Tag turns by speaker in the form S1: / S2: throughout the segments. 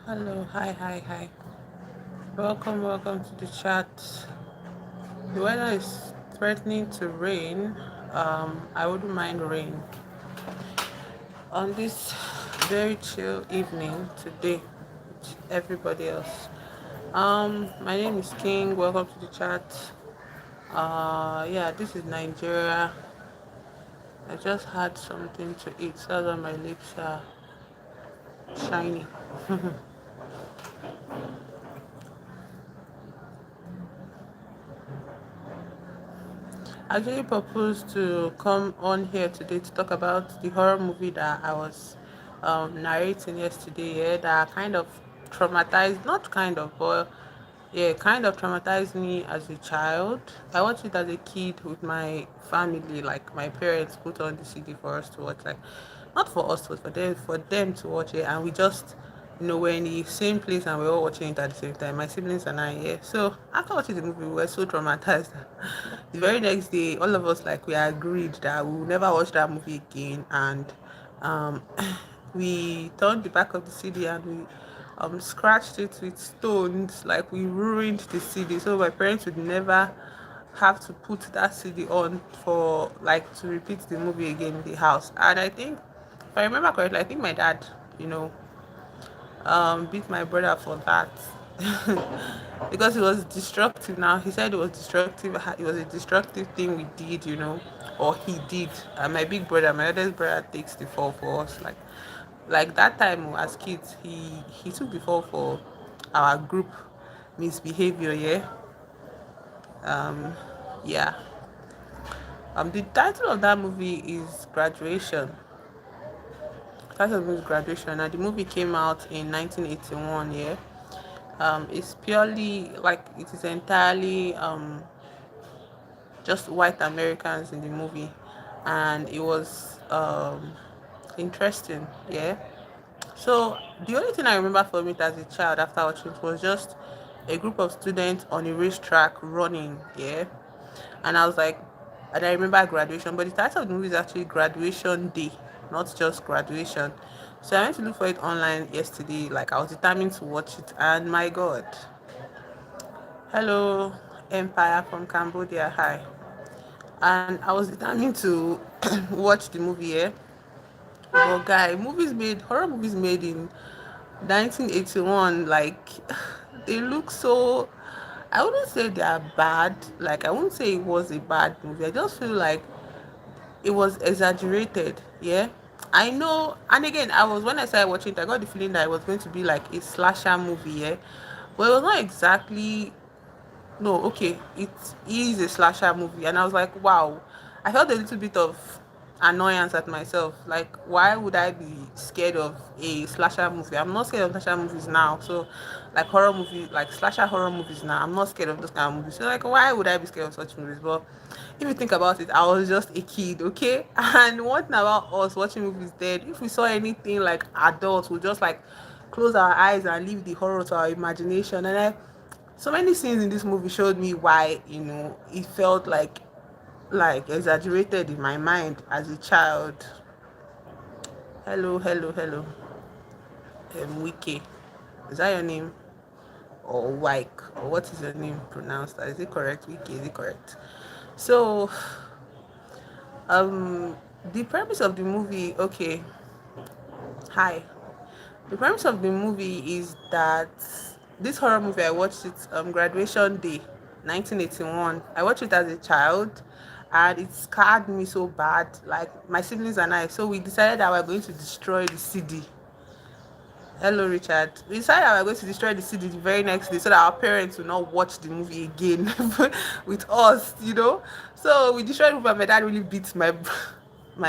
S1: Hello, hi. Welcome to the chat. The weather is threatening to rain. I wouldn't mind rain on this very chill evening today with everybody else. My name is King. Welcome to the chat. Yeah, this is Nigeria. I just had something to eat, so that's why my lips are shiny. I actually proposed to come on here today to talk about the horror movie that I was narrating yesterday, yeah, that kind of traumatized, not kind of, but yeah, kind of traumatized me as a child. I watched it as a kid with my family, like my parents put on the CD for us to watch, like not for us, but for them to watch it, and we just we're in the same place and we're all watching it at the same time. My siblings and I, yeah. So after watching the movie, we were so traumatized. The very next day, all of us like we agreed that we will never watch that movie again, and um, we turned the back of the CD and we scratched it with stones. Like we ruined the CD, so my parents would never have to put that CD on for like to repeat the movie again in the house. And I think, if I remember correctly, I think my dad, you know, beat my brother for that because it was destructive. Now he said it was destructive. It was a destructive thing we did, or he did. And my big brother, my eldest brother, takes the fall for us. Like that time as kids, he took the fall for our group misbehavior. Yeah, yeah. The title of that movie is Graduation. Title of the movie is Graduation, and the movie came out in 1981. Yeah. It's purely like it is entirely just white Americans in the movie, and it was interesting. Yeah. So the only thing I remember from it as a child after watching it was just a group of students on a racetrack running. Yeah, and I was like, and I remember graduation, but the title of the movie is actually Graduation Day, not just graduation. So I went to look for it online yesterday. Like I was determined to watch it, and my God, hello, Empire from Cambodia. Hi. And I was determined to watch the movie here. But guy, horror movies made in 1981, like they look so. I wouldn't say they are bad. Like I wouldn't say it was a bad movie. I just feel like it was exaggerated. Yeah, I know. And again, I was when I started watching it, I got the feeling that it was going to be like a slasher movie. Yeah, but it was not exactly. No, okay, it is a slasher movie, and I was like, wow. I felt a little bit of annoyance at myself. Like, why would I be scared of a slasher movie? I'm not scared of slasher movies now. So, like horror movies, like slasher horror movies now, I'm not scared of those kind of movies. So, like, why would I be scared of such movies? But if you think about it, I was just a kid, okay? And one thing about us watching movies then, if we saw anything like adults, we just like close our eyes and leave the horror to our imagination. And so many scenes in this movie showed me why it felt like exaggerated in my mind as a child. Hello, Wiki, is that your name? Or Wike, or what is your name pronounced? Is it correct? Wiki, is it correct? So um the premise of the movie, okay, hi. The premise of the movie is that this horror movie, I watched it Graduation Day, 1981. I watched it as a child, and it scarred me so bad. Like my siblings and I, so we decided that we are going to destroy the CD. Hello, Richard. We decided that we are going to destroy the CD the very next day so that our parents will not watch the movie again with us. So we destroyed the movie, and my dad really beat my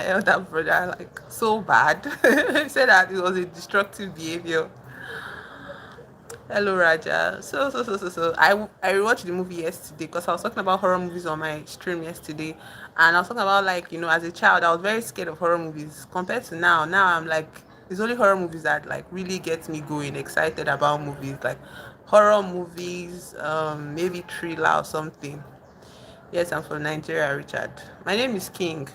S1: elder brother like so bad. He said that it was a destructive behavior. Hello, Raja. So, I rewatched the movie yesterday because I was talking about horror movies on my stream yesterday, and I was talking about like as a child I was very scared of horror movies compared to now. Now I'm like it's only horror movies that like really gets me going, excited about movies like horror movies, maybe thriller or something. Yes, I'm from Nigeria, Richard. My name is King.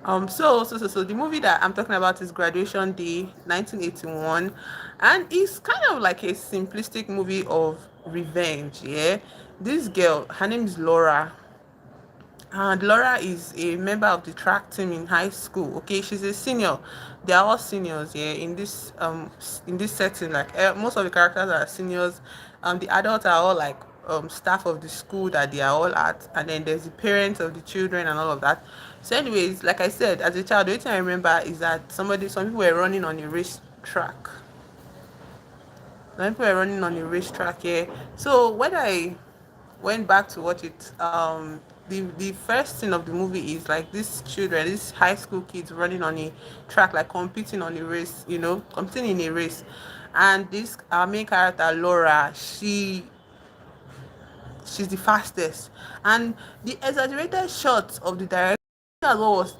S1: So the movie that I'm talking about is Graduation Day, 1981, and it's kind of like a simplistic movie of revenge. Yeah, this girl, her name is Laura, and Laura is a member of the track team in high school. Okay, she's a senior. They are all seniors. Yeah, in this setting, like most of the characters are seniors. The adults are all like staff of the school that they are all at, and then there's the parents of the children and all of that. So, anyways, like I said, as a child, the only thing I remember is that some people were running on a race track. Some people were running on a racetrack. Yeah. So when I went back to watch it, the first scene of the movie is like these children, these high school kids running on a track, like competing on a race, competing in a race. And this our main character Laura, she's the fastest, and the exaggerated shots of the director, that was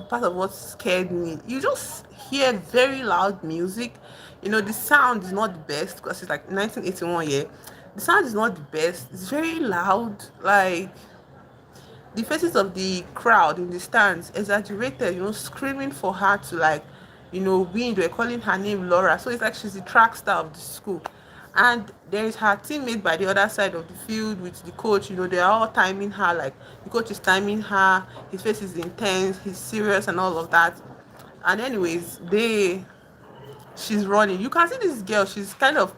S1: part of what scared me. You just hear very loud music. The sound is not the best because it's like 1981. Yeah, the sound is not the best. It's very loud, like the faces of the crowd in the stands exaggerated, screaming for her to, like, win. They're calling her name Laura. So it's like she's the track star of the school. And there is her teammate by the other side of the field with the coach. They're all timing her, like the coach is timing her, his face is intense, he's serious and all of that. And anyways, she's running. You can see this girl, she's kind of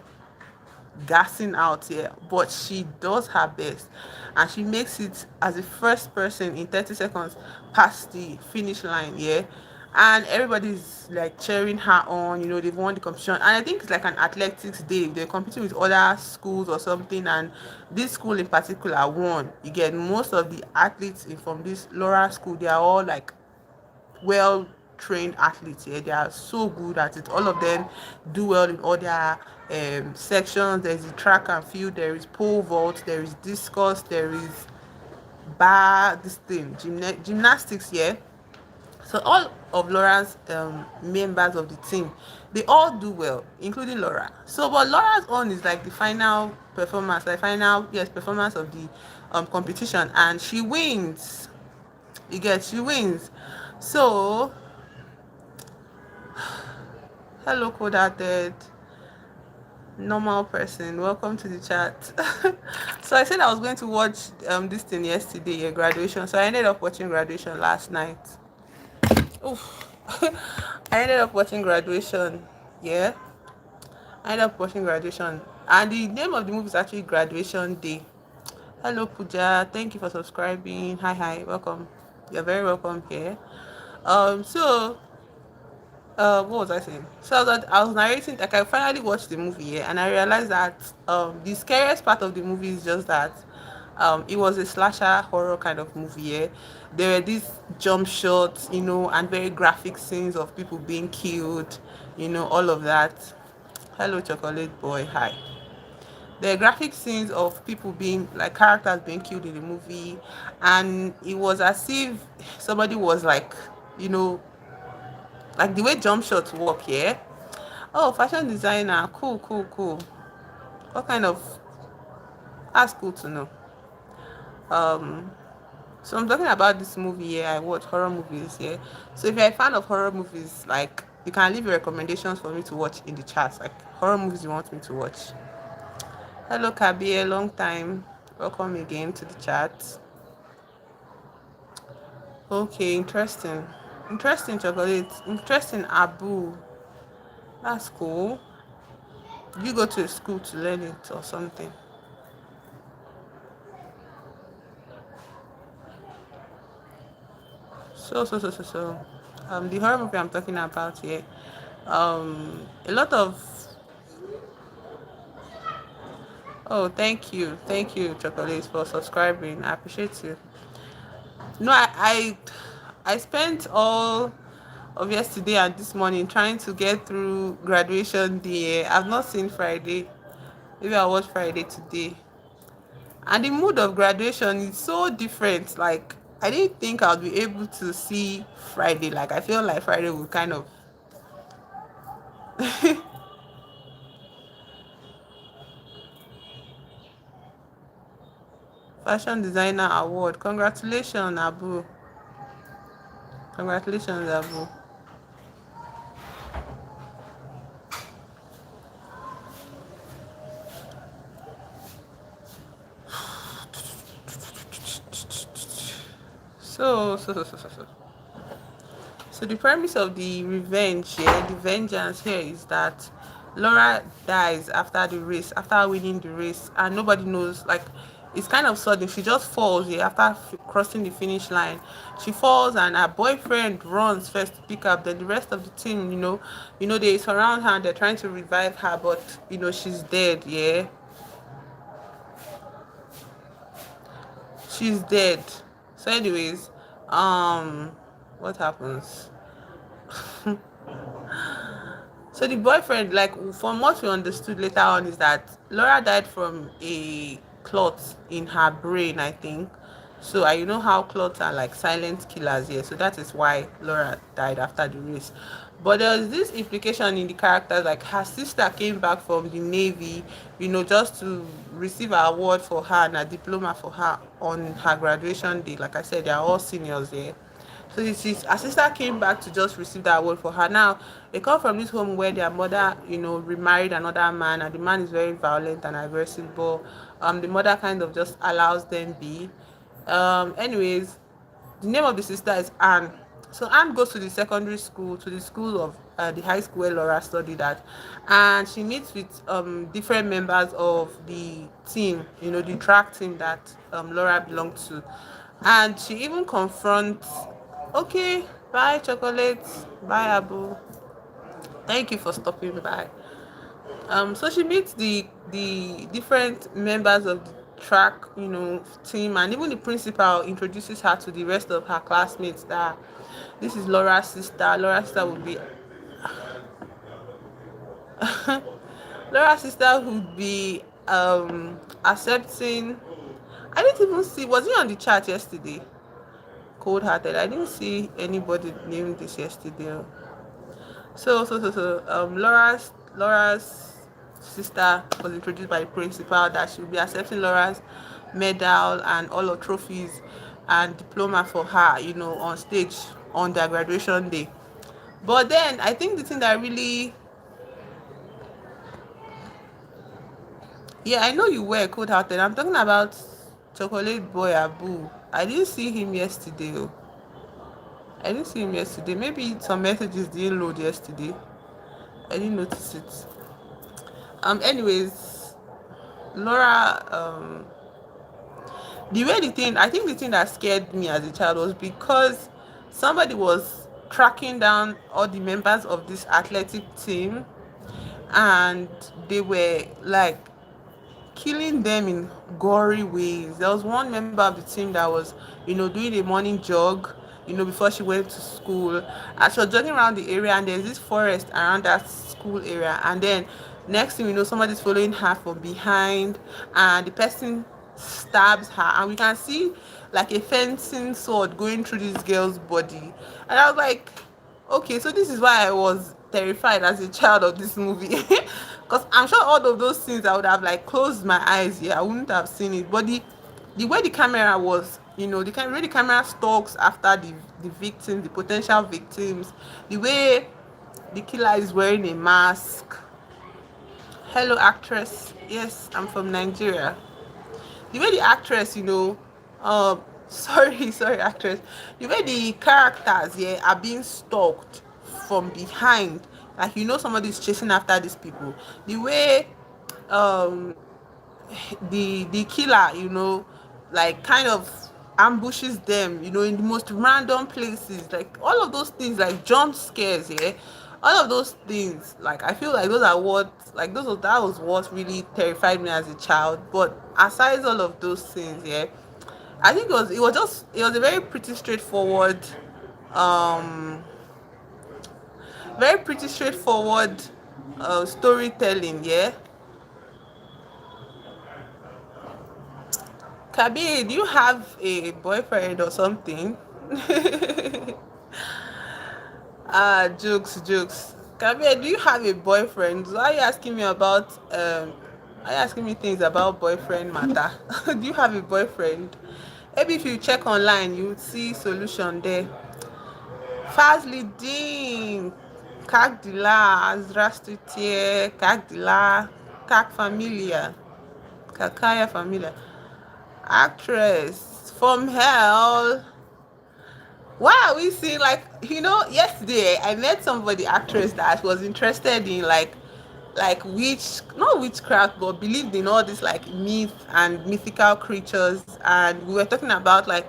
S1: gassing out here, but she does her best, and she makes it as the first person in 30 seconds past the finish line. Yeah, and everybody's like cheering her on. They've won the competition, and I think it's like an athletics day. They're competing with other schools or something, and this school in particular won. You get most of the athletes from this Laura school, they are all like well trained athletes. Yeah, they are so good at it. All of them do well in all their sections. There's the track and field, there is pole vault, there is discus, there is gymnastics. Yeah, so all of Laura's members of the team, they all do well, including Laura. So but Laura's own is like the final performance, like final, yes, performance of the competition, and she wins. She wins. So hello, coded normal person. Welcome to the chat. So I said I was going to watch this thing yesterday, graduation. So I ended up watching graduation last night. Oof. I ended up watching graduation. Yeah, I ended up watching graduation, and the name of the movie is actually Graduation Day. Hello, Pooja. Thank you for subscribing. Hi, welcome. You're very welcome here. So what was I saying? So I was narrating, like I finally watched the movie, yeah, and I realized that the scariest part of the movie is just that it was a slasher horror kind of movie. Yeah, there were these jump shots, and very graphic scenes of people being killed, all of that. Hello, chocolate boy. Hi. There are graphic scenes of people being like characters being killed in the movie, and it was as if somebody was like the way jump shots work. Yeah. Oh, fashion designer. Cool, cool, cool. What kind of, that's cool to know. Um, so I'm talking about this movie here. I watch horror movies here. So if you're a fan of horror movies, like you can leave your recommendations for me to watch in the chat, like horror movies you want me to watch. Hello Kabir, long time. Welcome again to the chat. Okay, interesting. Interesting chocolate. Interesting Abu. That's cool. You go to a school to learn it or something. The horror movie I'm talking about here, a lot of, oh, thank you chocolate for subscribing. I appreciate you. No, I spent all of yesterday and this morning trying to get through graduation day. I've not seen Friday. Maybe I'll watch Friday today. And the mood of graduation is so different. Like I didn't think I'd be able to see Friday. Like I feel like Friday would kind of fashion designer award. Congratulations, Abu. Congratulations, Abu. So the premise of the revenge here, the vengeance here, is that Laura dies after the race, after winning the race, and nobody knows. Like, it's kind of sudden. She just falls here after crossing the finish line. She falls, and her boyfriend runs first to pick up. Then the rest of the team, they surround her and they're trying to revive her, but she's dead. Yeah, she's dead. So, anyways, what happens? So the boyfriend, like from what we understood later on, is that Laura died from a clot in her brain, I think. So you know how clots are like silent killers here. So that is why Laura died after the race. But there was this implication in the characters, like her sister came back from the Navy, just to receive an award for her and a diploma for her on her graduation day. Like I said, they are all seniors here. So her sister came back to just receive that award for her. Now they come from this home where their mother, remarried another man, and the man is very violent and aggressive. But the mother kind of just allows them be. Anyways, the name of the sister is Anne. So Anne goes to the secondary school, to the school of the high school where Laura studied at, and she meets with different members of the team, the track team that Laura belonged to, and she even confronts. Okay, bye chocolates, bye Abu. Thank you for stopping by. So she meets the different members of the track, team, and even the principal introduces her to the rest of her classmates. That this is Laura's sister. Laura's sister would be Laura's sister would be accepting. I didn't even see. Was he on the chat yesterday? Cold hearted. I didn't see anybody named this yesterday. Laura's sister was introduced by the principal that she will be accepting Laura's medal and all her trophies and diploma for her, on stage on their graduation day. But then I think the thing that really, yeah, I know you were cold hearted. I'm talking about chocolate boy Abu. I didn't see him yesterday. I didn't see him yesterday. Maybe some messages didn't load yesterday. I didn't notice it. Anyways, Laura, I think the thing that scared me as a child was because somebody was tracking down all the members of this athletic team, and they were like killing them in gory ways. There was one member of the team that was, doing a morning jog, before she went to school. And she was jogging around the area, and there's this forest around that school area. And then next thing you know, somebody's following her from behind, and the person stabs her. And we can see like a fencing sword going through this girl's body. And I was like, okay, so this is why I was terrified as a child of this movie. Because I'm sure all of those scenes I would have like closed my eyes. Yeah, I wouldn't have seen it. But the way the camera was, the way the camera stalks after the victims, the potential victims, the way the killer is wearing a mask. Hello, actress. Yes, I'm from Nigeria. The way the actress, sorry, actress. The way the characters, yeah, are being stalked from behind, like somebody's chasing after these people. The way the killer, like kind of ambushes them, in the most random places, like all of those things, like jump scares, yeah, all of those things, like I feel like those are what, like that was what really terrified me as a child. But aside all of those things, yeah, I think it was a um very pretty straightforward storytelling, yeah. Kabir, do you have a boyfriend or something? Jokes. Kabir, do you have a boyfriend? So are you asking me about are you asking me things about boyfriend matter? Do you have a boyfriend? Maybe if you check online, you would see solution there. Fazlidin, как дела? Здравствуйте, как дела? Как фамилия? Какая фамилия? Actress from hell. Why are we seeing like yesterday I met somebody actress that was interested in like witch not witchcraft but believed in all this like myth and mythical creatures, and we were talking about like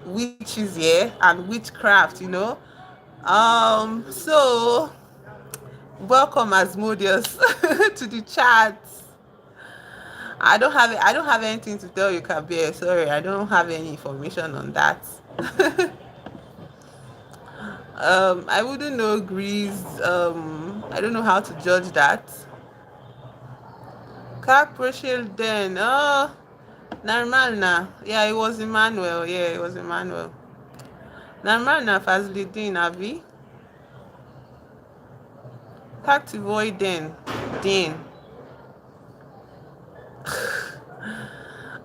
S1: witches, yeah, and witchcraft. So welcome Asmodeus to the chat. I don't have anything to tell you, Kabir. Sorry, I don't have any information on that. I wouldn't know Greece. I don't know how to judge that. Как прошел день? Oh, нормально. Yeah, it was Emmanuel. Yeah, it was Emmanuel. Нормально, Фазлидин, Ави. Как твой день? День.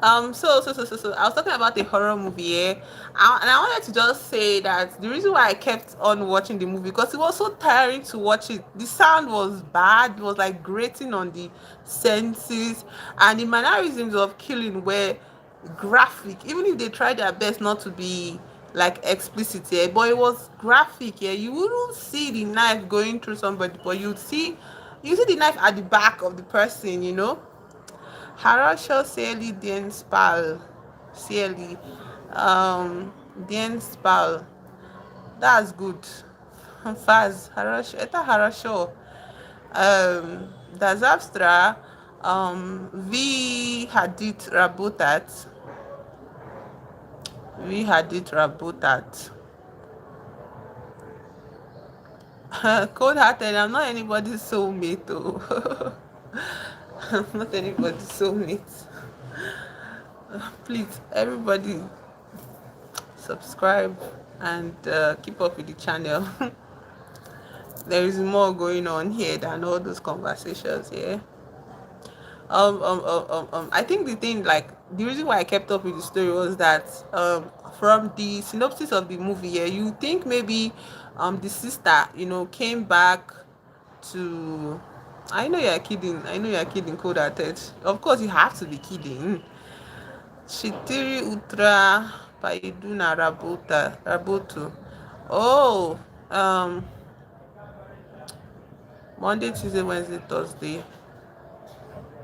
S1: So I was talking about a horror movie, yeah, and I wanted to just say that the reason why I kept on watching the movie because it was so tiring to watch it. The sound was bad; it was like grating on the senses, and the mannerisms of killing were graphic. Even if they tried their best not to be like explicit, yeah, but it was graphic. Yeah, you wouldn't see the knife going through somebody, but you see the knife at the back of the person. Хорошо сели день спал. Сели. День спал. That's good. Faz. Хорошо. Это хорошо. Да завтра вы ходить работать. Вы ходить работать. Cold hearted. I'm not anybody's soulmate though. I'm not anybody's soulmate. Please, everybody, subscribe and keep up with the channel. There is more going on here than all those conversations. Yeah. I think the thing, like, the reason why I kept up with the story was that from the synopsis of the movie, yeah, you think maybe the sister, came back to. I know you're kidding. I know you're kidding, cold hearted. Of course, you have to be kidding. Shitiri Utra Paiduna Rabotu. Oh, um, Monday, Tuesday, Wednesday, Thursday.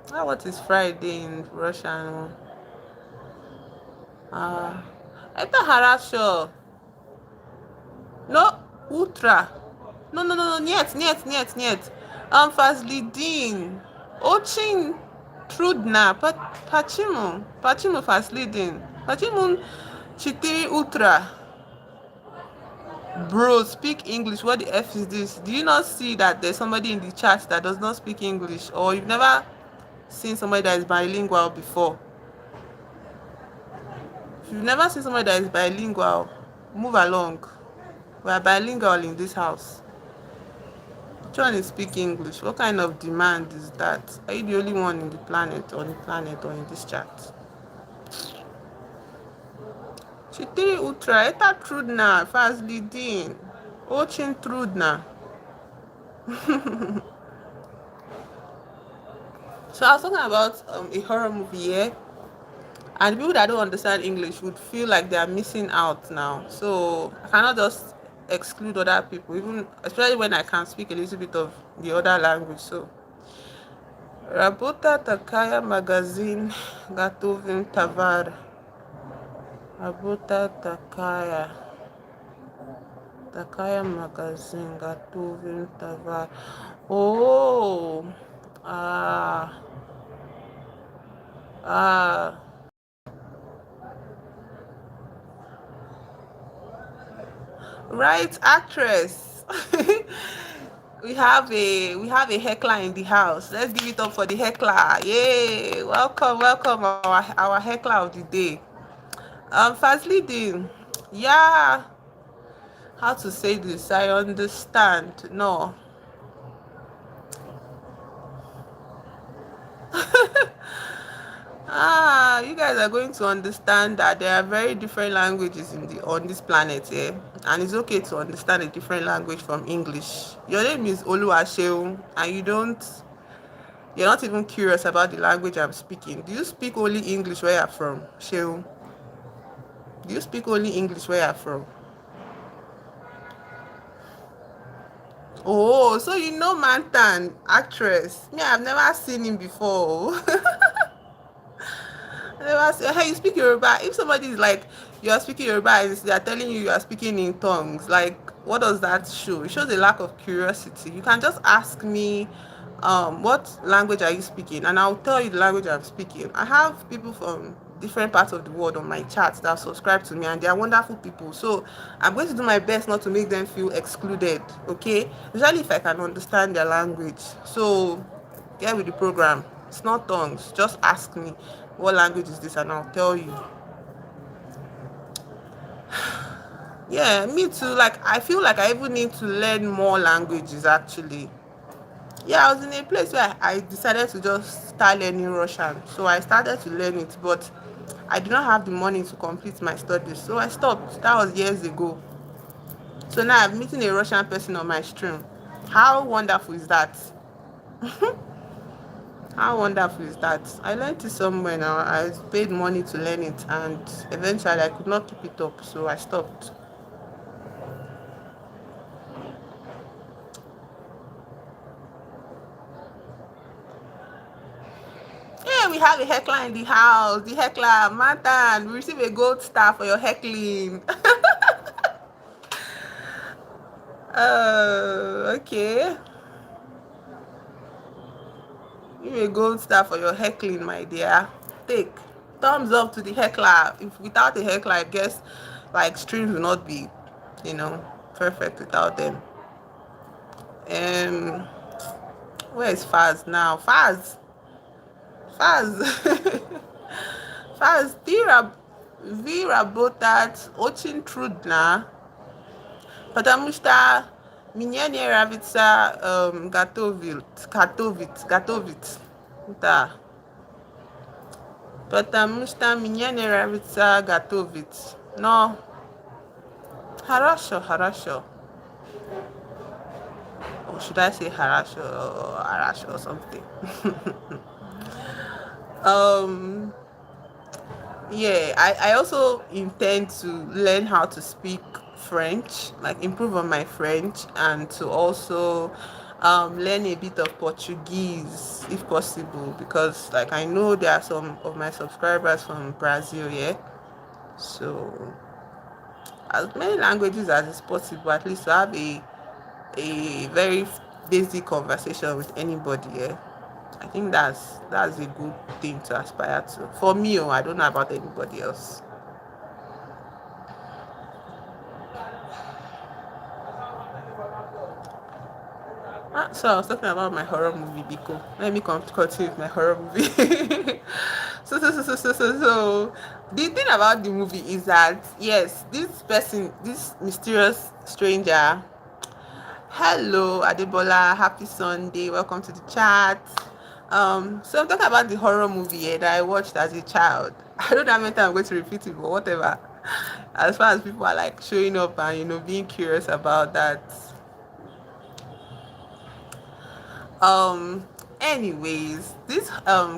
S1: What is Friday in Russian? Это хорошо. No, утро. No, нет. Фазлидин. Очень трудно. Почему? Почему Фазлидин? Почему 4 утра? Bro, speak English. What the F is this? Do you not see that there's somebody in the chat that does not speak English? Or you've never seen somebody that is bilingual before? If you've never seen somebody that is bilingual, move along. We are bilingual in this house. Trying to speak English. What kind of demand is that? Are you the only one in the planet, or in this chat? Четыре утра. Это трудно, Фазлидин. Очень трудно. So I was talking about a horror movie, yeah? And people that don't understand English would feel like they are missing out now. So I cannot just exclude other people, even especially when I can speak a little bit of the other language. So Rabota Takaya magazine Gatovin Tavar. Rabota Takaya magazine Gatovin Tavar. Oh, ah. Right, actress. we have a heckler in the house. Let's give it up for the heckler. Yay! Welcome, our heckler of the day. Fazlidin. Yeah. How to say this? I understand. No. you guys are going to understand that there are very different languages in the on this planet here, and it's okay to understand a different language from English. Your name is Oluwaseun, and you're not even curious about the language I'm speaking. Do you speak only English where you're from, Sheun? Do you speak only English where you're from? Oh, so you know Mantan, actress. Me, I've never seen him before. I never say, hey, you speak Yoruba. If somebody is like, you are speaking Yoruba and they are telling you you are speaking in tongues, like, what does that show? It shows a lack of curiosity. You can just ask me, what language are you speaking? And I'll tell you the language I'm speaking. I have people from different parts of the world on my chat that subscribe to me, and they are wonderful people. So I'm going to do my best not to make them feel excluded, okay? Especially if I can understand their language. So get with the program. It's not tongues. Just ask me what language is this and I'll tell you. Yeah, me too. Like I feel like I even need to learn more languages actually. Yeah, I was in a place where I decided to just start learning Russian. So I started to learn it, but I did not have the money to complete my studies. So I stopped. That was years ago. So now I'm meeting a Russian person on my stream. How wonderful is that? How wonderful is that? I learned it somewhere now. I paid money to learn it, and eventually I could not keep it up, so I stopped. Yeah, we have a heckler in the house. The heckler, Mantan, we receive a gold star for your heckling. Okay. Give me a gold star for your heckling, my dear. Take. Thumbs up to the heckler. If without a heckler, I guess like streams will not be, you know, perfect without them. Um, where is Faz now? Faz, Faz, vi работать очень трудно, потому что мне не нравится готовить, да, потому что мне не нравится готовить, но хорошо, хорошо. Or should I say harash or something? um yeah, I also intend to learn how to speak French, like improve on my French, and to also learn a bit of Portuguese if possible, because like I know there are some of my subscribers from Brazil, yeah. So as many languages as is possible, at least to have a very basic conversation with anybody, yeah. I think that's a good thing to aspire to. For me, I don't know about anybody else. So I was talking about my horror movie, Biko. Let me continue with my horror movie. So, the thing about the movie is that yes, this person, this mysterious stranger. Hello, Adebola. Happy Sunday. Welcome to the chat. So I'm talking about the horror movie, that I watched as a child. I don't know how many times I'm going to repeat it, but whatever. As far as people are like showing up and being curious about that. Anyways, this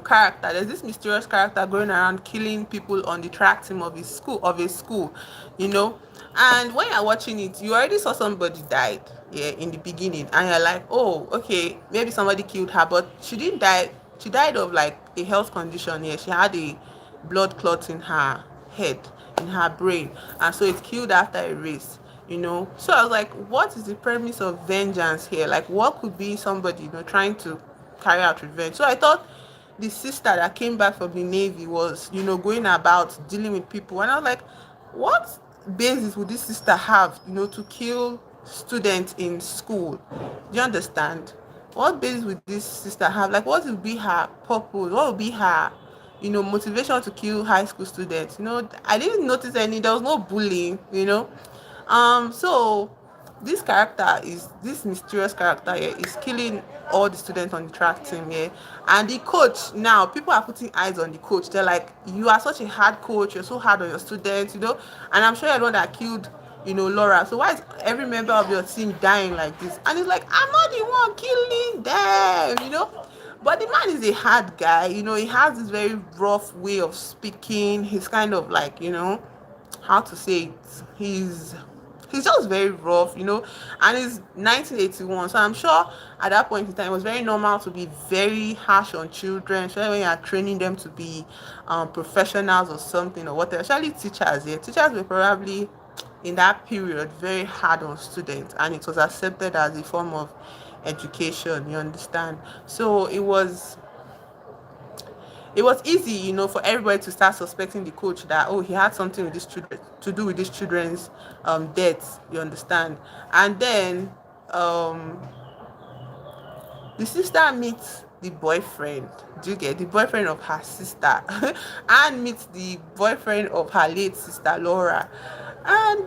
S1: character, there's this mysterious character going around killing people on the track team of a school, you know. And when you're watching it, you already saw somebody died, yeah, in the beginning, and you're like, oh, okay, maybe somebody killed her, but she didn't die. She died of like a health condition. Yeah, she had a blood clot in her head, in her brain, and so it killed after a race, so I was like, what is the premise of vengeance here? Like, what could be somebody trying to carry out revenge? So I thought the sister that came back from the navy was going about dealing with people, and I was like, what basis would this sister have to kill students in school? Do you understand? What basis would this sister have? Like, what would be her purpose? What would be her motivation to kill high school students? I didn't notice any. There was no bullying. So this mysterious character here is killing all the students on the track team here. And the coach, now people are putting eyes on the coach. They're like, you are such a hard coach, you're so hard on your students, and I'm sure you're the one that killed, Laura. So why is every member of your team dying like this? And he's like, I'm not the one killing them. But the man is a hard guy. He has this very rough way of speaking. He's kind of like, how to say it. He's just very rough. And it's 1981, so I'm sure at that point in time it was very normal to be very harsh on children, especially when you are training them to be professionals or something or whatever. Especially teachers. Yeah, teachers were probably in that period very hard on students, and it was accepted as a form of education. You understand? So it was easy, for everybody to start suspecting the coach that, oh, he had something with these children to do with these children's deaths. You understand? And then um the sister meets the boyfriend. Do you get the boyfriend of her sister? And meets the boyfriend of her late sister Laura, and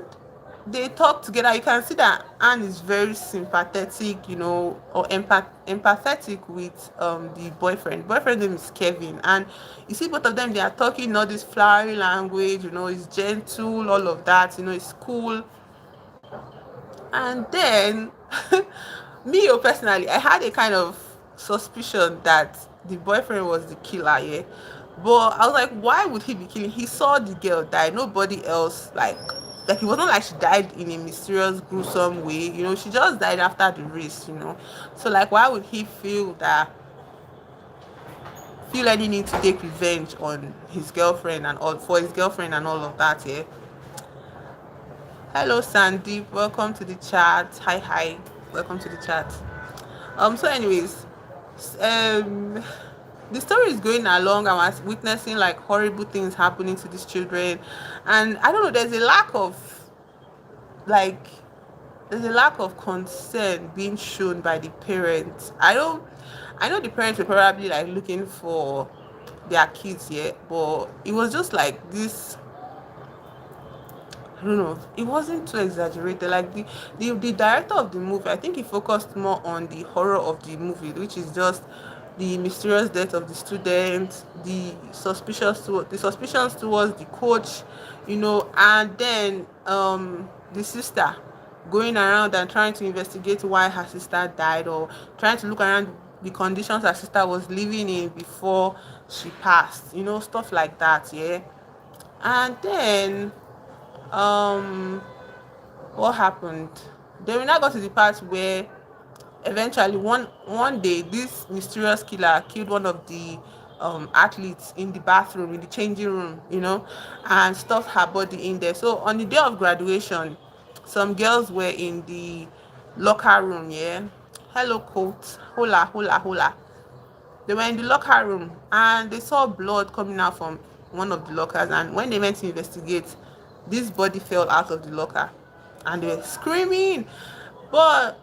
S1: they talk together. You can see that Anne is very sympathetic, or empathetic with the boyfriend. Boyfriend name is Kevin, and you see both of them. They are talking all this flowery language. It's gentle, all of that. It's cool. And then me, personally, I had a kind of suspicion that the boyfriend was the killer, yeah. But I was like, why would he be killing? He saw the girl die. Nobody else, like it wasn't like she died in a mysterious, gruesome way. She just died after the race. So like, why would he feel any need to take revenge on his girlfriend and all for his girlfriend and all of that, yeah? Hello, Sandeep. Welcome to the chat. Hi. Welcome to the chat. So, anyways, um, the story is going along. I was witnessing like horrible things happening to these children, and I don't know. Like, there's a lack of concern being shown by the parents. I know the parents were probably like looking for their kids here, but it was just like this. I don't know. It wasn't too exaggerated. Like the director of the movie, I think he focused more on the horror of the movie, which is just the mysterious death of the student, the suspicions towards the coach, and then the sister going around and trying to investigate why her sister died, or trying to look around the conditions her sister was living in before she passed, stuff like that, yeah. And then um what happened? Then we now got to the part where eventually one day this mysterious killer killed one of the athletes in the bathroom, in the changing room, and stuffed her body in there. So on the day of graduation, some girls were in the locker room, yeah. Hello, coach. Hola. They were in the locker room and they saw blood coming out from one of the lockers, and when they went to investigate, this body fell out of the locker, and they were screaming. But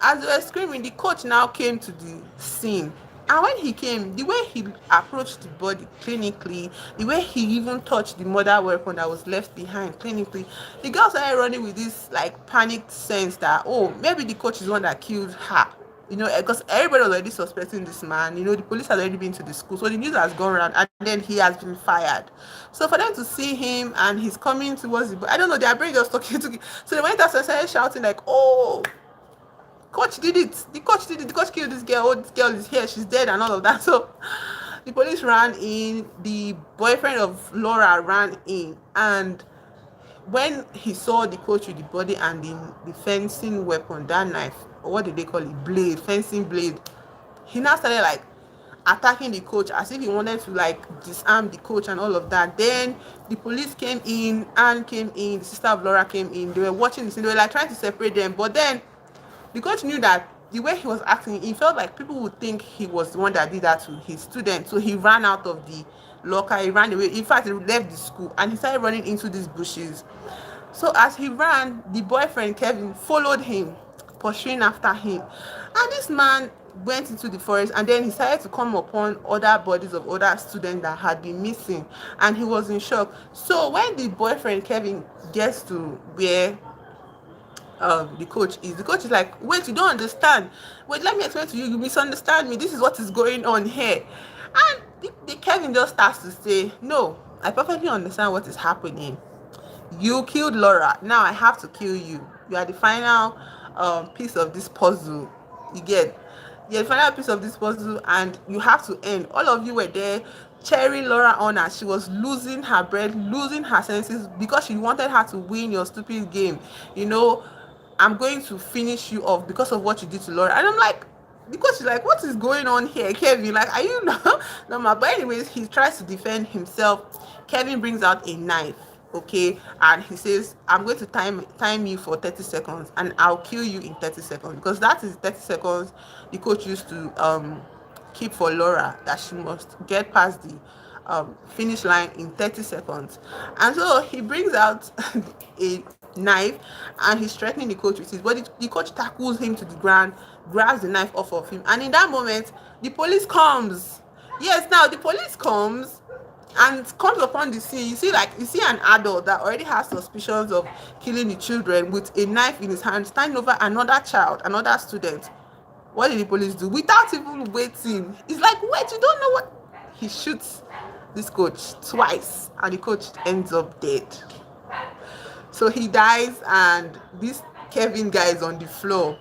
S1: as they were screaming, the coach now came to the scene. And when he came, the way he approached the body clinically, the way he even touched the murder weapon that was left behind clinically, the girl started running with this like panicked sense that, oh, maybe the coach is the one that killed her. Because everybody was already suspecting this man. The police had already been to the school, so the news has gone around, and then he has been fired. So for them to see him and he's coming towards I don't know, their brain just talking to. So they went outside and started shouting like, "Oh, coach did it! The coach did it! The coach killed this girl! Oh, this girl is here! She's dead!" and all of that. So the police ran in. The boyfriend of Laura ran in, and when he saw the coach with the body and the fencing weapon, that knife, or what did they call it, blade, fencing blade, he now started like attacking the coach as if he wanted to like disarm the coach and all of that. Then the police came in, Anne came in, the sister of Laura came in. They were watching this, and they were like trying to separate them, but then the coach knew that the way he was acting, he felt like people would think he was the one that did that to his student. So he ran out of the locker, he ran away. In fact, he left the school and he started running into these bushes. So as he ran, the boyfriend Kevin followed him, pursuing after him. And this man went into the forest, and then he started to come upon other bodies of other students that had been missing, and he was in shock. So when the boyfriend Kevin gets to where the coach is. The coach is like, wait, you don't understand. Wait, let me explain to you. You misunderstand me. This is what is going on here. And the Kevin just starts to say, no, I perfectly understand what is happening. You killed Laura. Now I have to kill you. You are the final piece of this puzzle. You get, you're the final piece of this puzzle, and you have to end. All of you were there cheering Laura on as she was losing her breath, losing her senses because she wanted her to win your stupid game. You know, I'm going to finish you off because of what you did to Laura. And I'm like, because she's like, what is going on here, Kevin? Like, are you not normal? But anyways, he tries to defend himself. Kevin brings out a knife, okay, and he says, I'm going to time you for 30 seconds, and I'll kill you in 30 seconds, because that is 30 seconds the coach used to keep for Laura, that she must get past the finish line in 30 seconds. And so he brings out a knife and he's threatening the coach with it. But the coach tackles him to the ground, grabs the knife off of him, and in that moment, the police comes. Yes, now the police comes and comes upon the scene. You see an adult that already has suspicions of killing the children with a knife in his hand, standing over another child, another student. What did the police do? Without even waiting, it's like, wait, you don't know what? He shoots this coach twice, and the coach ends up dead. So he dies, and this Kevin guy is on the floor.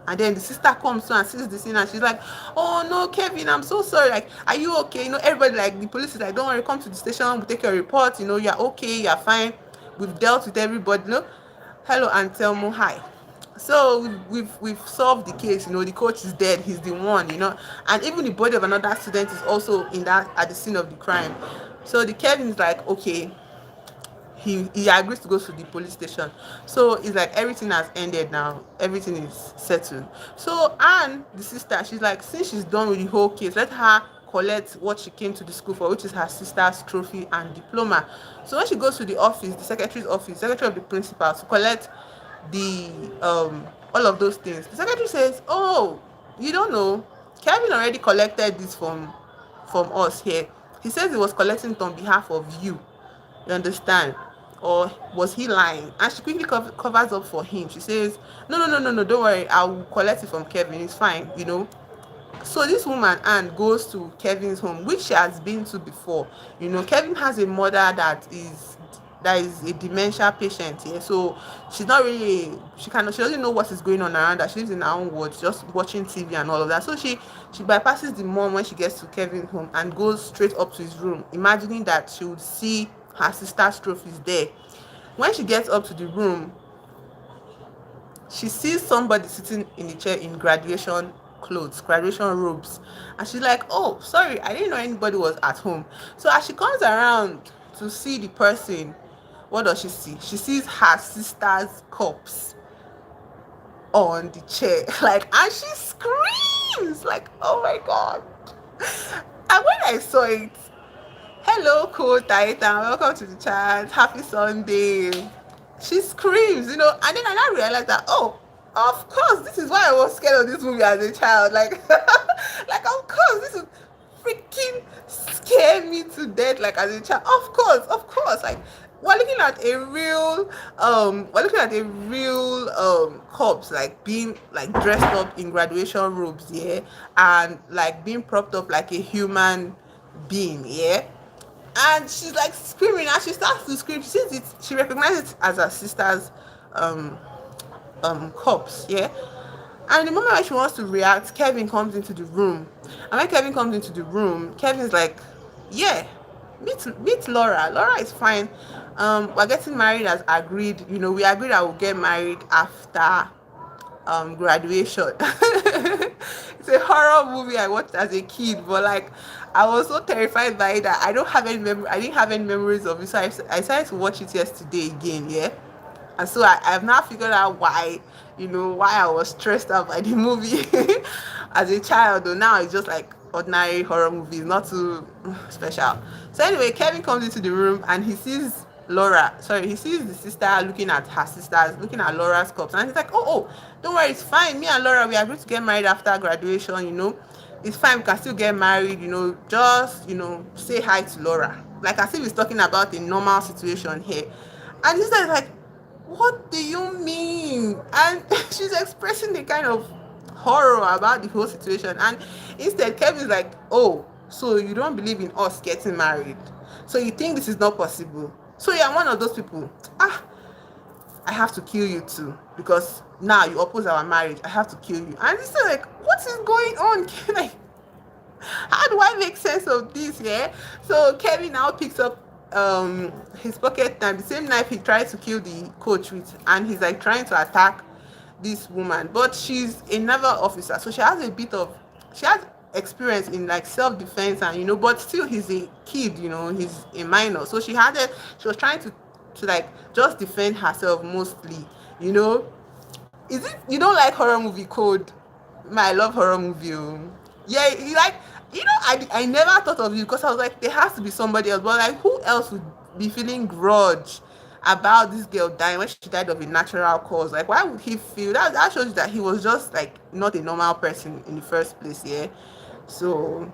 S1: And then the sister comes to and sees the scene, and she's like, oh no, Kevin, I'm so sorry. Like, are you okay? You know, everybody, like, the police is like, don't worry, come to the station, we'll take your report. You know, you're okay, you're fine. We've dealt with everybody. You know, hello, Anselmo, hi. So we've solved the case. You know, the coach is dead, he's the one. You know, and even the body of another student is also in that at the scene of the crime. So the Kevin is like, okay, he agrees to go to the police station. So it's like everything has ended now, everything is settled. So Anne, the sister, she's like, since she's done with the whole case, let her collect what she came to the school for, which is her sister's trophy and diploma. So when she goes to the office, the secretary's office, secretary of the principal, to collect the all of those things, the secretary says, oh, you don't know, Kevin already collected this from us here. He says he was collecting it on behalf of you. You understand? Or was he lying? And she quickly covers up for him. She says, no, no, no, no, no, don't worry, I will collect it from Kevin, it's fine, you know. So this woman, Anne, goes to Kevin's home, which she has been to before. You know, Kevin has a mother that is a dementia patient here. So she's not really, she doesn't know what is going on around her. She lives in her own world, just watching TV and all of that. So she bypasses the mom when she gets to Kevin's home and goes straight up to his room, imagining that she would see her sister's trophies there. When she gets up to the room, she sees somebody sitting in the chair in graduation clothes, graduation robes, and she's like, oh, sorry, I didn't know anybody was at home. So as she comes around to see the person, what does she see? She sees her sister's corpse on the chair, like, and she screams like, oh my god. And when I saw it, hello, cool Titan, welcome to the chat, happy Sunday. She screams, you know, and then I now realized that, oh, of course, this is why I was scared of this movie as a child. Like, like, of course, this would freaking scare me to death, like, as a child. Of course, like, we're looking at a real, corpse, like, being, like, dressed up in graduation robes, yeah, and, like, being propped up like a human being, yeah. And she's like screaming, and she starts to scream. She sees it, she recognizes it as her sister's um corpse, yeah. And the moment when she wants to react, Kevin comes into the room. And when Kevin comes into the room, Kevin's like, yeah, meet Laura. Laura is fine. We're getting married as agreed. You know, we agreed I will get married after graduation. It's a horror movie I watched as a kid, but like I was so terrified by it that I didn't have any memories of it. So I decided to watch it yesterday again, yeah. And so I've now figured out why, you know, why I was stressed out by the movie as a child. Though now it's just like ordinary horror movies, not too special. So anyway, Kevin comes into the room and he sees he sees the sister looking at her sisters, looking at Laura's cups, and he's like, oh, don't worry, it's fine. Me and Laura, we agreed to get married after graduation, you know. It's fine, we can still get married, you know, just, you know, say hi to Laura. Like as if he's talking about a normal situation here. And the sister is like, what do you mean? And she's expressing the kind of horror about the whole situation. And instead, Kevin's like, oh, so you don't believe in us getting married? So you think this is not possible? So you're one of those people. Ah, I have to kill you too because now you oppose our marriage. I have to kill you. And it's like, what is going on? Like, how do I make sense of this? Yeah. So Kevin now picks up his pocket knife, the same knife he tried to kill the coach with, and he's like trying to attack this woman. But she's a naval officer, so she has experience in like self-defense, and but still he's a kid, he's a minor. So she was trying to like just defend herself mostly, you know. Is it you don't like horror movie code? I love horror movie. Oh. Yeah, you like I never thought of you because I was like there has to be somebody else, but like who else would be feeling grudge about this girl dying when she died of a natural cause? Like why would he feel that? That shows that he was just like not a normal person in the first place. Yeah. So,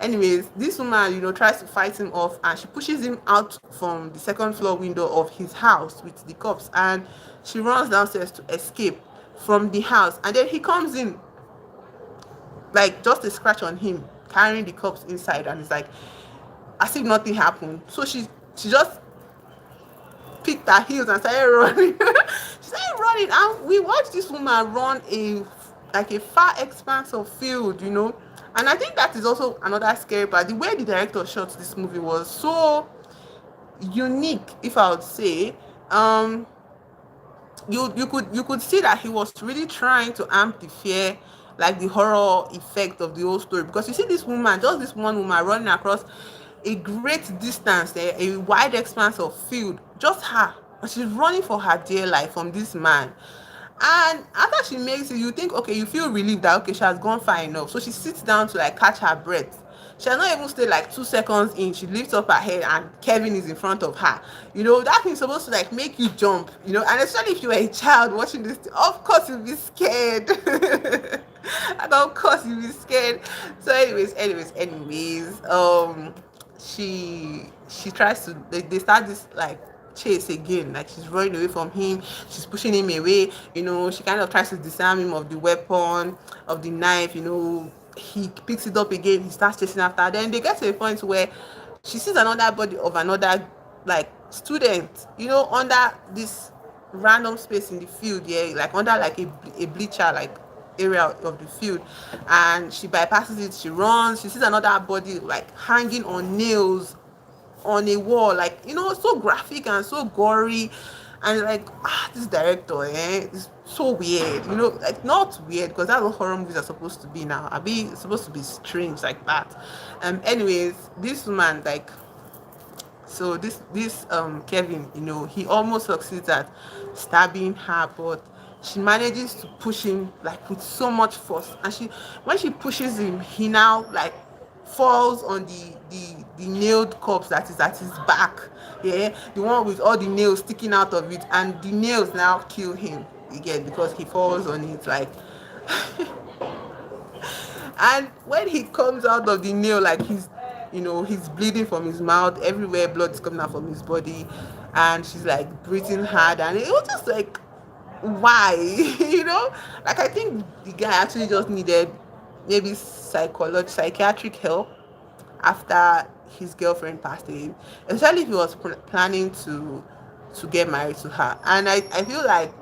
S1: anyways, this woman tries to fight him off, and she pushes him out from the second floor window of his house with the cops, and she runs downstairs to escape from the house. And then he comes in like just a scratch on him, carrying the cops inside, and it's like as if nothing happened. So she just picked her heels and started running. She started running, and we watched this woman run a far expanse of field, And I think that is also another scary part. The way the director shot this movie was so unique, if I would say. You could see that he was really trying to amp the fear, like the horror effect of the whole story, because you see this woman, just this one woman running across a great distance there, a wide expanse of field, just her, and she's running for her dear life from this man. And after she makes it, you think, okay, you feel relieved that okay, she has gone far enough. So she sits down to like catch her breath. She has not even stayed like 2 seconds in. She lifts up her head and Kevin is in front of her. That thing's supposed to like make you jump, and especially if you were a child watching this, of course you'll be scared. And of course you'll be scared. So anyways, she tries to they start this like chase again, like she's running away from him, she's pushing him away, she kind of tries to disarm him of the weapon, of the knife. He picks it up again, he starts chasing after her. Then they get to a point where she sees another body of another like student, under this random space in the field, yeah, like under like a bleacher like area of the field. And she bypasses it, she runs, she sees another body like hanging on nails on a wall, like so graphic and so gory. And like this director is so weird, like not weird because that's what horror movies are supposed to be now. Are be supposed to be strange like that. Anyways, this woman like, so this Kevin, he almost succeeds at stabbing her, but she manages to push him like with so much force. And when she pushes him, he now like falls on the nailed corpse that is at his back. Yeah, the one with all the nails sticking out of it, and the nails now kill him again because he falls on it like. And when he comes out of the nail, like he's bleeding from his mouth everywhere, blood is coming out from his body, and she's like breathing hard, and it was just like, why? Like I think the guy actually just needed maybe psychiatric help after his girlfriend passed away, especially if he was planning to get married to her. And I feel like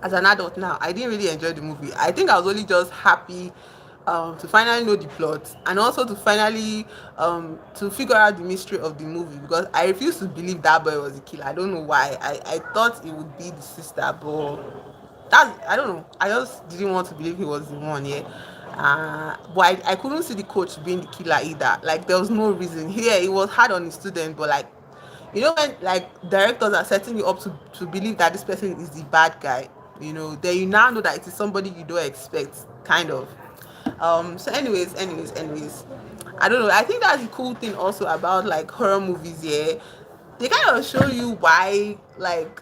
S1: as an adult now, I didn't really enjoy the movie. I think I was only just happy to finally know the plot, and also to finally to figure out the mystery of the movie, because I refuse to believe that boy was the killer. I don't know why. I thought it would be the sister, but I don't know. I just didn't want to believe he was the one. Yeah. But I couldn't see the coach being the killer either. Like there was no reason. Here it was hard on the student, but like when like directors are setting you up to believe that this person is the bad guy, then you now know that it is somebody you don't expect, kind of. So anyways, I don't know, I think that's the cool thing also about like horror movies. Yeah, they kind of show you why, like,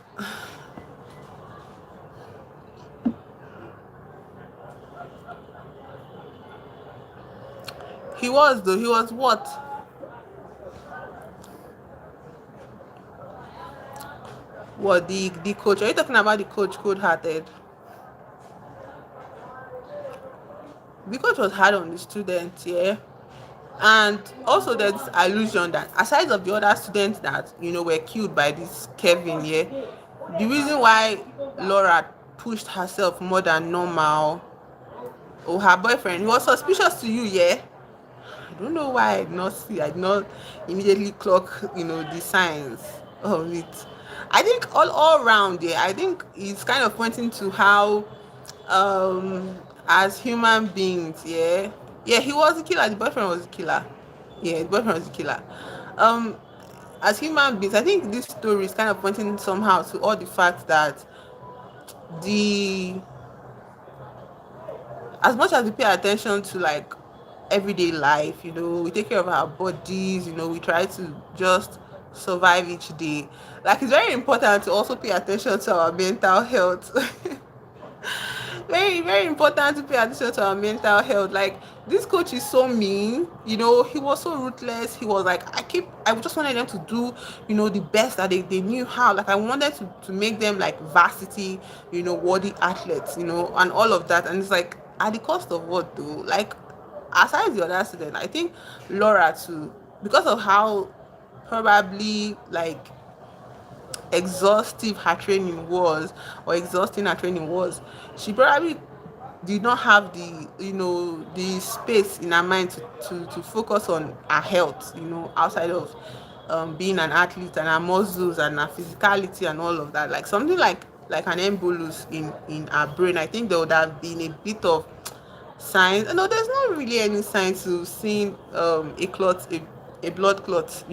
S1: he was what. What, the coach? Are you talking about the coach cold hearted? The coach was hard on the students, yeah. And also there's this allusion that aside of the other students that were killed by this Kevin, yeah, the reason why Laura pushed herself more than normal, or her boyfriend, he was suspicious to you, yeah. I don't know why I did not immediately clock, the signs of it. I think all around, yeah, I think it's kind of pointing to how, as human beings, yeah, yeah, he was a killer. The boyfriend was a killer. Yeah, the boyfriend was a killer. Um, as human beings, I think this story is kind of pointing somehow to all the fact that the as much as we pay attention to like everyday life, we take care of our bodies, we try to just survive each day. Like, it's very important to also pay attention to our mental health. Very, very important to pay attention to our mental health. Like, this coach is so mean, he was so ruthless. He was like, I just wanted them to do, the best that they knew how. Like, I wanted to make them like varsity, worthy athletes, and all of that. And it's like, at the cost of what though? Like, aside the other student, I think Laura too, because of how probably like exhaustive her training was, or exhausting her training was, she probably did not have the space in her mind to focus on her health, outside of being an athlete, and her muscles and her physicality and all of that. Like something like an embolus in her brain. I think there would have been a bit of signs. No, there's not really any signs to seeing a blood clot.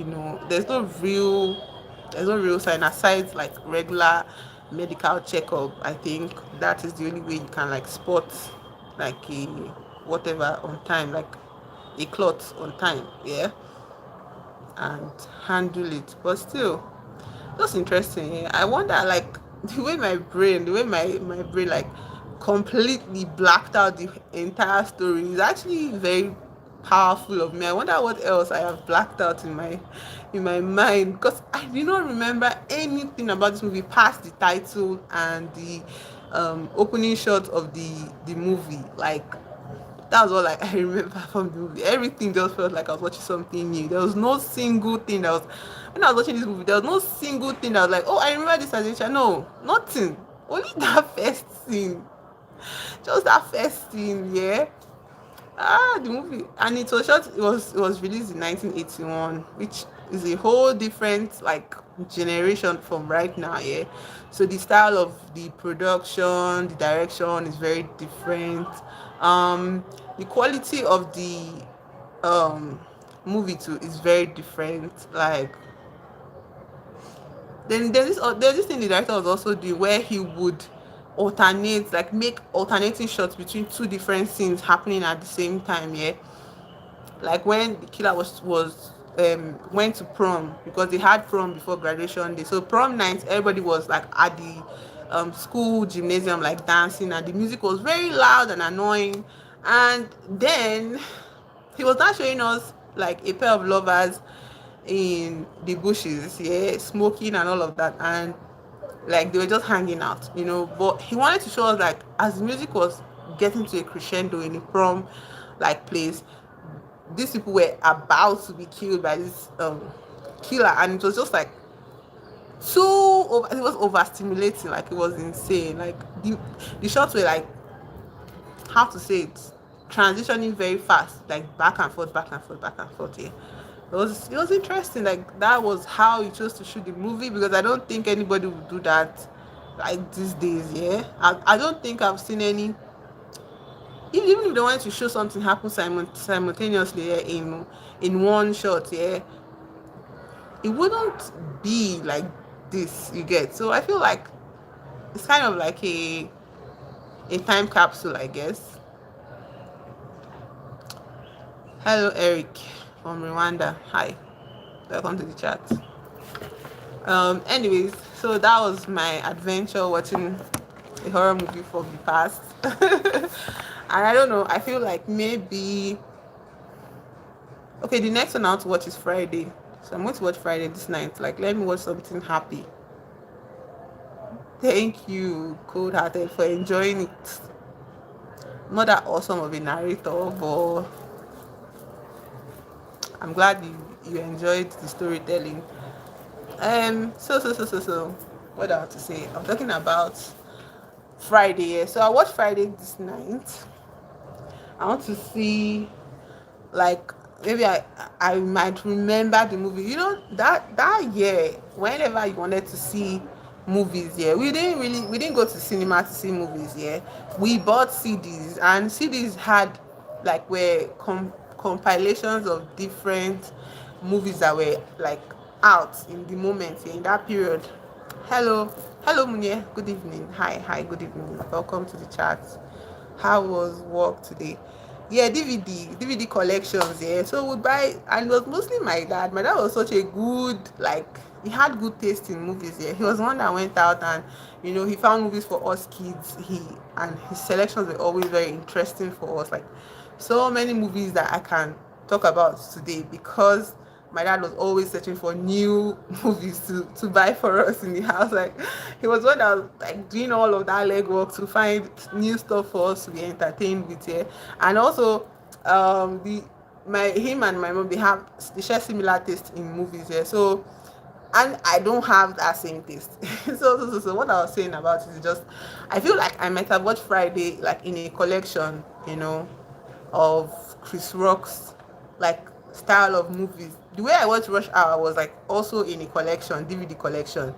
S1: There's no real sign aside like regular medical checkup. I think that is the only way you can like spot like a whatever on time, like a clot on time, yeah, and handle it. But still, that's interesting. Yeah. I wonder, like, the way my brain like completely blacked out the entire story is actually very powerful of me. I wonder what else I have blacked out in my mind, because I do not remember anything about this movie past the title and the opening shot of the movie. Like, that was all I remember from the movie. Everything just felt like I was watching something new. There was no single thing that was, when I was watching this movie, there was no single thing that was like, oh, I remember this as a child. No, nothing. Only that first scene. Just that first scene, yeah. The movie, and it was shot. It was released in 1981, which is a whole different like generation from right now. Yeah, so the style of the production, the direction is very different. The quality of the um movie too is very different. Like, then there's this thing the director was also doing where he would alternate, like make alternating shots between two different scenes happening at the same time, yeah. Like when the killer went to prom, because they had prom before graduation day. So prom night, everybody was like at the school gymnasium, like dancing, and the music was very loud and annoying. And then he was not showing us like a pair of lovers in the bushes, yeah, smoking and all of that, and like they were just hanging out, but he wanted to show us like as the music was getting to a crescendo in the prom like place, these people were about to be killed by this killer, and it was just like it was overstimulating. Like, it was insane. Like, the shots were like, how to say it, transitioning very fast, like back and forth, back and forth, back and forth, yeah. It was interesting. Like, that was how he chose to shoot the movie, because I don't think anybody would do that like these days, yeah. I don't think I've seen any. Even if they wanted to show something happen simultaneously, yeah, in one shot, yeah, it wouldn't be like this, you get. So I feel like it's kind of like a time capsule, I guess. Hello, Eric from Rwanda. Hi, welcome to the chat. Anyways, so that was my adventure watching a horror movie from the past. And I don't know, I feel like maybe, okay, the next one I want to watch is Friday. So I'm going to watch Friday this night. Like, let me watch something happy. Thank you, Cold Hearted, for enjoying it. Not that awesome of a narrator, but I'm glad you enjoyed the storytelling. So. What I want to say? I'm talking about Friday. Yeah. So I watched Friday this night. I want to see, like, maybe I might remember the movie. You know, that year, whenever you wanted to see movies, yeah, we didn't go to cinema to see movies, yeah. We bought CDs, and CDs had, like, were compilations of different movies that were, like, out in the moment, yeah, in that period. Hello Munye, good evening. Hi, good evening, welcome to the chat. How was work today? Yeah, DVD collections, yeah. So we'd buy, and it was mostly my dad. My dad was such a good, like, he had good taste in movies, yeah. He was one that went out and, he found movies for us kids. And his selections were always very interesting for us, like, so many movies that I can talk about today, because my dad was always searching for new movies to buy for us in the house. Like, he was one that was, like, doing all of that legwork to find new stuff for us to be entertained with, yeah. And also, the my him and my mom, they share similar taste in movies, yeah. So, and I don't have that same taste. So what I was saying about it is just, I feel like I might have watched Friday, like, in a collection, of Chris Rock's, like, style of movies. The way I watched Rush Hour was, like, also in a collection, DVD collection.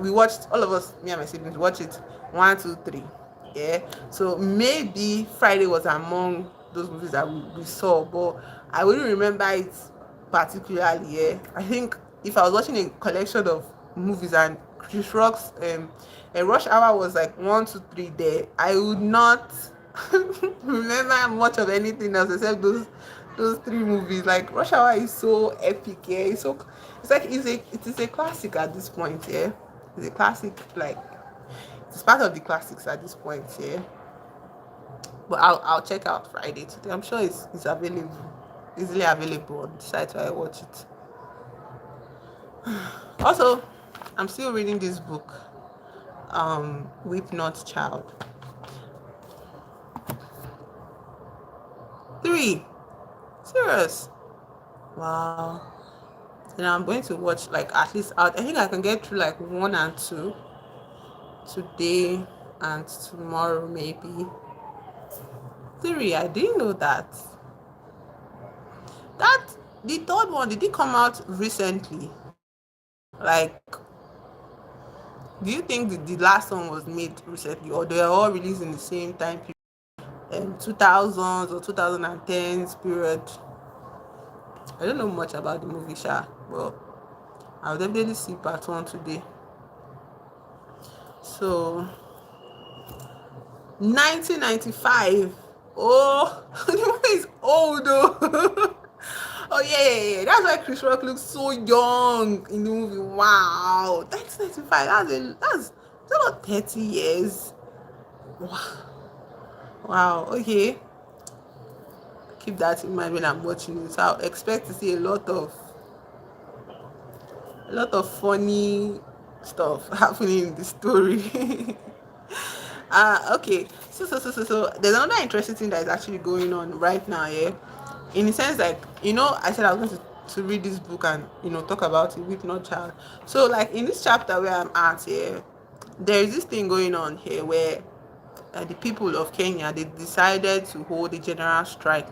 S1: We watched, all of us, me and my siblings, watch it, one, two, three. Yeah. So maybe Friday was among those movies that we saw, but I wouldn't remember it particularly. Yeah. I think if I was watching a collection of movies and Chris Rock's Rush Hour was, like, one, two, three there, I would not remember much of anything else except those three movies. Like, Rush Hour is so epic, yeah. It is a classic at this point, yeah. It's a classic, like, it's part of the classics at this point, yeah. But I'll check out Friday today. I'm sure it's available, easily available on the site where I watch it. Also, I'm still reading this book, Weep Not Child. 3. Serious. Wow. Then I'm going to watch, like, at least out. I think I can get through, like, 1 and 2 today and tomorrow, maybe. 3. I didn't know that. That the third one, did it come out recently? Like, do you think the last one was made recently, or they are all released in the same time period? 2000s or 2010s period? I don't know much about the movie, Sha, but I'll definitely see part 1 today. So, 1995. Oh, the movie is old though. Oh yeah. That's why Chris Rock looks so young in the movie. Wow, 1995. That's about 30 years. Wow. Okay. Keep that in mind when I'm watching it. So I'll expect to see a lot of funny stuff happening in the story. Okay. So there's another interesting thing that is actually going on right now, yeah. In the sense, like, I said I was going to read this book and, talk about it with no child. So, like, in this chapter where I'm at here, there is this thing going on here where the people of Kenya, they decided to hold a general strike,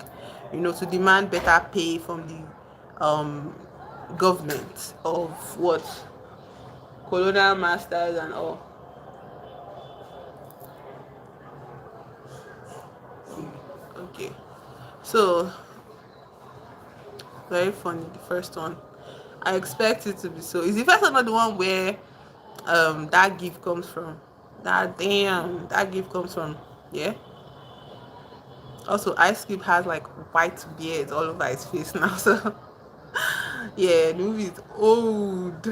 S1: to demand better pay from the government of what colonial masters and all. Okay, so very funny. The first one, I expect it to be so. Is the first one not the one where that gift comes from? That gift comes from, yeah. Also, Ice Cube has, like, white beards all over his face now. So yeah, the movie is old.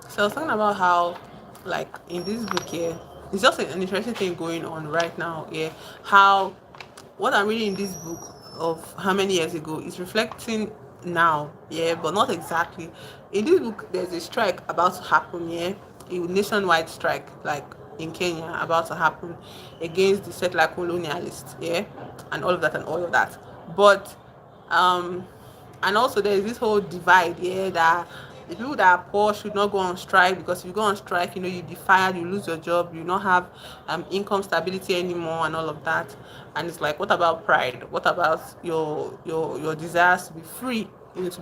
S1: So I was talking about how, like, in this book here, it's just an interesting thing going on right now. Yeah, how what I'm reading in this book of how many years ago is reflecting now, yeah, but not exactly. In this book, there's a strike about to happen, yeah, a nationwide strike, like in Kenya, about to happen against the settler colonialists, yeah, and all of that and all of that. But um and also there is this whole divide, yeah, that the people that are poor should not go on strike, because if you go on strike, you know, you'll be fired, you lose your job, you not have income stability anymore and all of that. And it's like, what about pride? What about your desires to be free, you know, to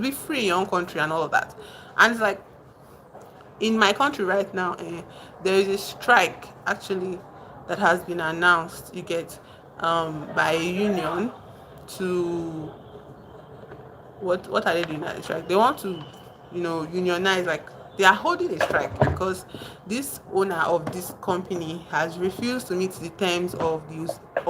S1: be free in your own country and all of that. And it's like, in my country right now, there is a strike actually that has been announced, you get, by a union to, what are they doing at the strike? They want to, you know, unionize. Like, they are holding a strike because this owner of this company has refused to meet the terms of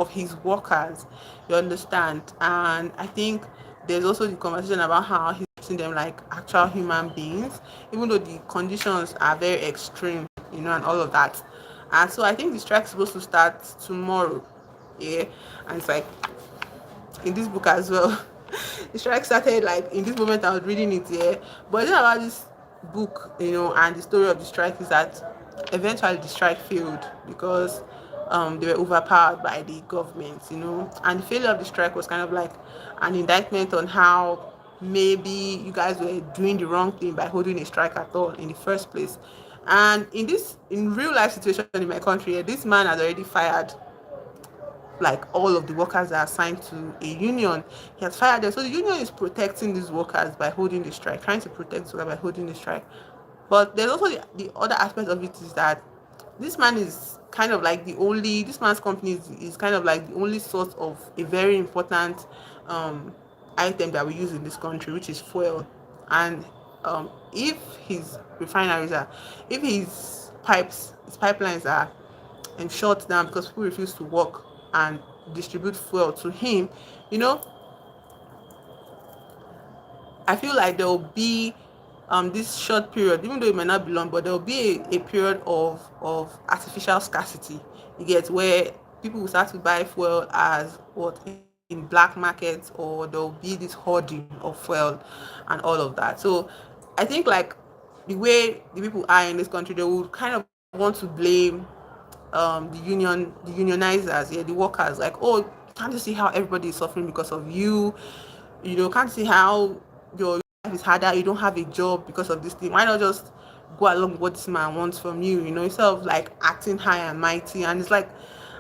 S1: his workers. You understand? And I think there's also the conversation about how he's treating them like actual human beings, even though the conditions are very extreme, you know, and all of that. And so I think the strike is supposed to start tomorrow. Yeah. And it's like, in this book as well. The strike started like in this moment I was reading it here. But the thing about this book, you know, and the story of the strike is that eventually the strike failed because they were overpowered by the government, you know. And the failure of the strike was kind of like an indictment on how maybe you guys were doing the wrong thing by holding a strike at all in the first place. And in real life situation in my country, this man has already fired like all of the workers that are assigned to a union. He has fired them. So the union is protecting these workers by holding the strike, trying to protect the workers by holding the strike. But there's also the other aspect of it is that this man is kind of like this man's company is kind of like the only source of a very important um, item that we use in this country, which is fuel. And if his refineries are, if his pipelines are and shut down because people refuse to work and distribute fuel to him, you know, I feel like there will be this short period, even though it might not be long, but there will be a period of artificial scarcity. You get, where people will start to buy fuel as what in black markets, or there will be this hoarding of fuel and all of that. So I think like the way the people are in this country, they would kind of want to blame the unionizers, yeah, the workers, like, oh, can't you see how everybody is suffering because of you? You know, can't see how your life is harder, you don't have a job because of this thing. Why not just go along with what this man wants from you, you know, instead of like acting high and mighty? And it's like,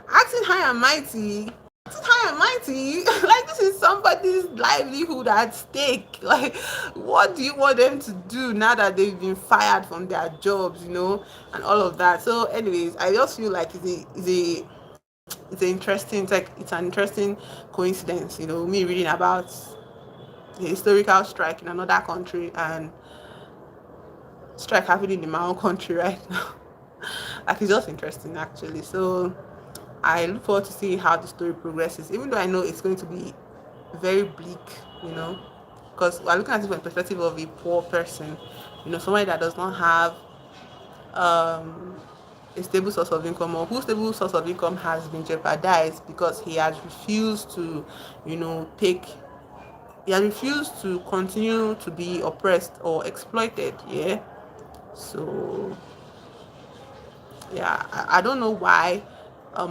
S1: acting high and mighty, high and mighty, like, this is somebody's livelihood at stake. Like, what do you want them to do now that they've been fired from their jobs, you know, and all of that? So anyways, I just feel like it's an interesting coincidence, you know, me reading about the historical strike in another country and strike happening in my own country right now. Like, it's just interesting actually. So I look forward to see how the story progresses, even though I know it's going to be very bleak, you know, because we're looking at it from the perspective of a poor person, you know, somebody that does not have um, a stable source of income, or whose stable source of income has been jeopardized because he has refused to, you know, he has refused to continue to be oppressed or exploited. Yeah. So yeah, I don't know why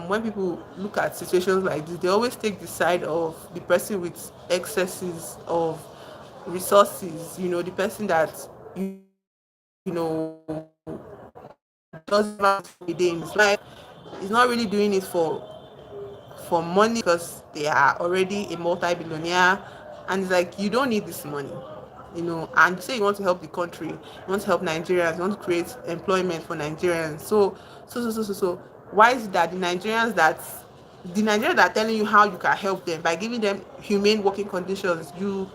S1: when people look at situations like this, they always take the side of the person with excesses of resources, you know, the person that, you know, does for a day in his life. He's not really doing it for money because they are already a multi-billionaire, and it's like, you don't need this money, you know. And you say you want to help the country, you want to help Nigerians, you want to create employment for Nigerians. So why is it that the Nigerians that are telling you how you can help them by giving them humane working conditions, you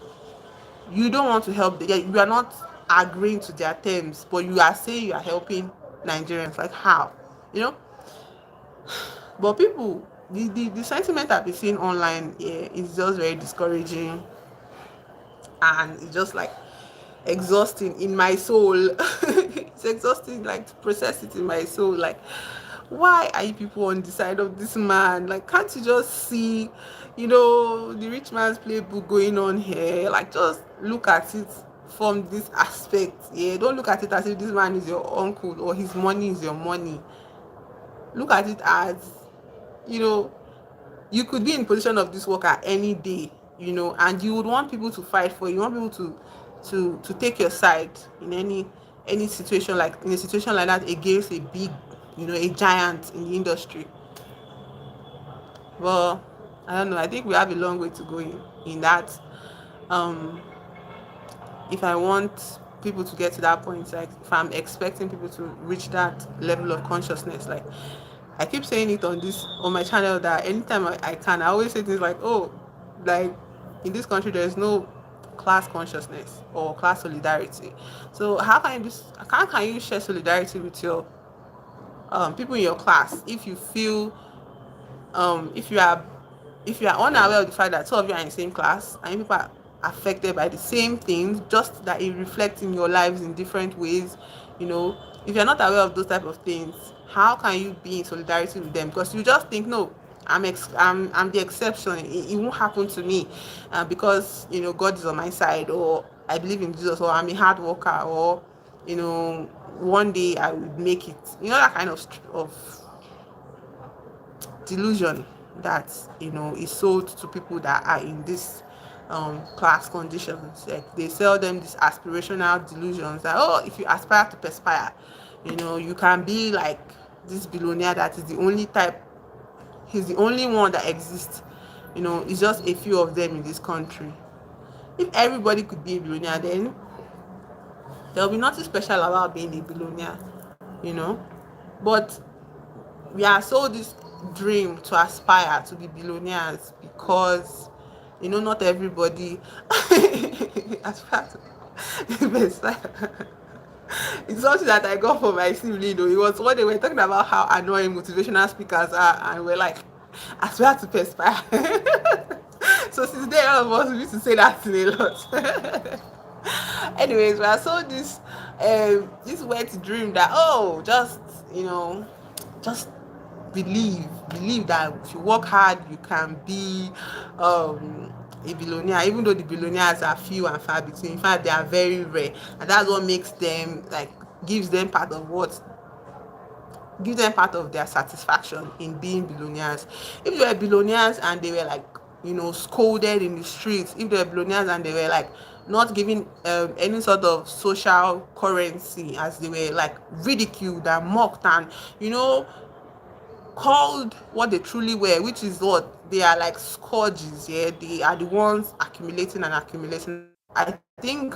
S1: don't want to help them? Yeah, you are not agreeing to their terms, but you are saying you are helping Nigerians. Like, how, you know? But people, the sentiment I've been seeing online, yeah, is just very discouraging, and it's just like exhausting in my soul. It's exhausting, like, to process it in my soul. Like, Why are you people on the side of this man? Like, can't you just see, the rich man's playbook going on here? Like, just look at it from this aspect. Yeah, don't look at it as if this man is your uncle or his money is your money. Look at it as, you know, you could be in position of this work at any day, and you would want people to fight for you. You want people to take your side in any situation, like in a situation like that, against a big, a giant in the industry. Well, I don't know. I think we have a long way to go in that. Um, if I want people to get to that point, like if I'm expecting people to reach that level of consciousness, like I keep saying it on my channel, that anytime I can, I always say things like, oh, like in this country there is no class consciousness or class solidarity. So how can you share solidarity with your people in your class if you feel if you are unaware of the fact that two of you are in the same class and people are affected by the same things, just that it reflects in your lives in different ways, if you're not aware of those type of things, how can you be in solidarity with them? Because you just think, no, I'm the exception. It won't happen to me, because God is on my side, or I believe in Jesus, or I'm a hard worker, or one day I will make it. That kind of delusion that is sold to people that are in this class conditions. Like they sell them these aspirational delusions that, oh, if you aspire to perspire, you can be like this billionaire that is the only type. He's the only one that exists. It's just a few of them in this country. If everybody could be a billionaire, then there'll be nothing special about being a billionaire. you know but we are sold this dream to aspire to be billionaires because not everybody aspire to it's something that I got from my sibling though. It was when they were talking about how annoying motivational speakers are, and we're like, aspire to perspire. So since then all of us used to say that thing a lot. Anyways, we are sold this wet dream that, oh, just believe that if you work hard you can be a billionaire, even though the billionaires are few and far between. In fact, they are very rare, and that's what makes them, like, gives them part of what give them part of their satisfaction in being billionaires. If they were billionaires and they were like, scolded in the streets, if they were billionaires and they were like not giving any sort of social currency, as they were like ridiculed and mocked and called what they truly were, which is what they are, like scourges. Yeah, they are the ones accumulating and accumulating. I think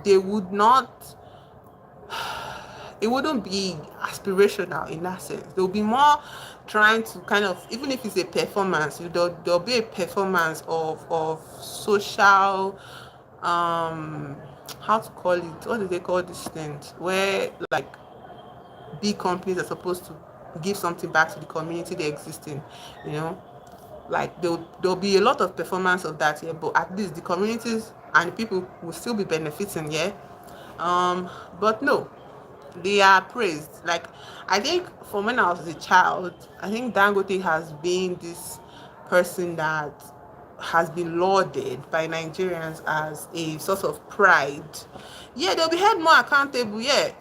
S1: they would not it wouldn't be aspirational in that sense. They'll be more trying to kind of, even if it's a performance, there'll be a performance of social, how to call it, what do they call this thing, where like big companies are supposed to give something back to the community they exist in, you know like there'll be a lot of performance of that here, but at least the communities and the people will still be benefiting. Yeah. But no, they are praised. Like, I think from when I was a child, I think Dangote has been this person that has been lauded by Nigerians as a source of pride. Yeah, they'll be held more accountable. Yeah,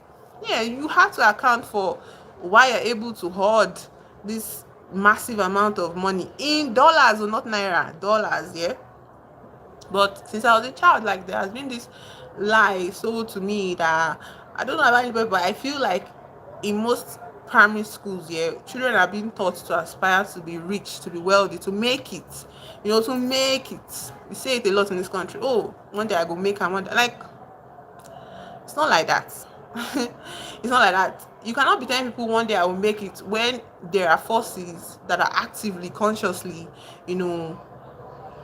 S1: yeah, you have to account for why you're able to hoard this massive amount of money in dollars, or not naira, dollars. Yeah. But since I was a child, like, there has been this lie sold to me that, I don't know about anybody, but I feel like in most primary schools, yeah, children are being taught to aspire to be rich, to be wealthy, to make it. To make it. We say it a lot in this country. Oh, one day I go make and one day, like, it's not like that. It's not like that. You cannot be telling people one day I will make it when there are forces that are actively, consciously, you know,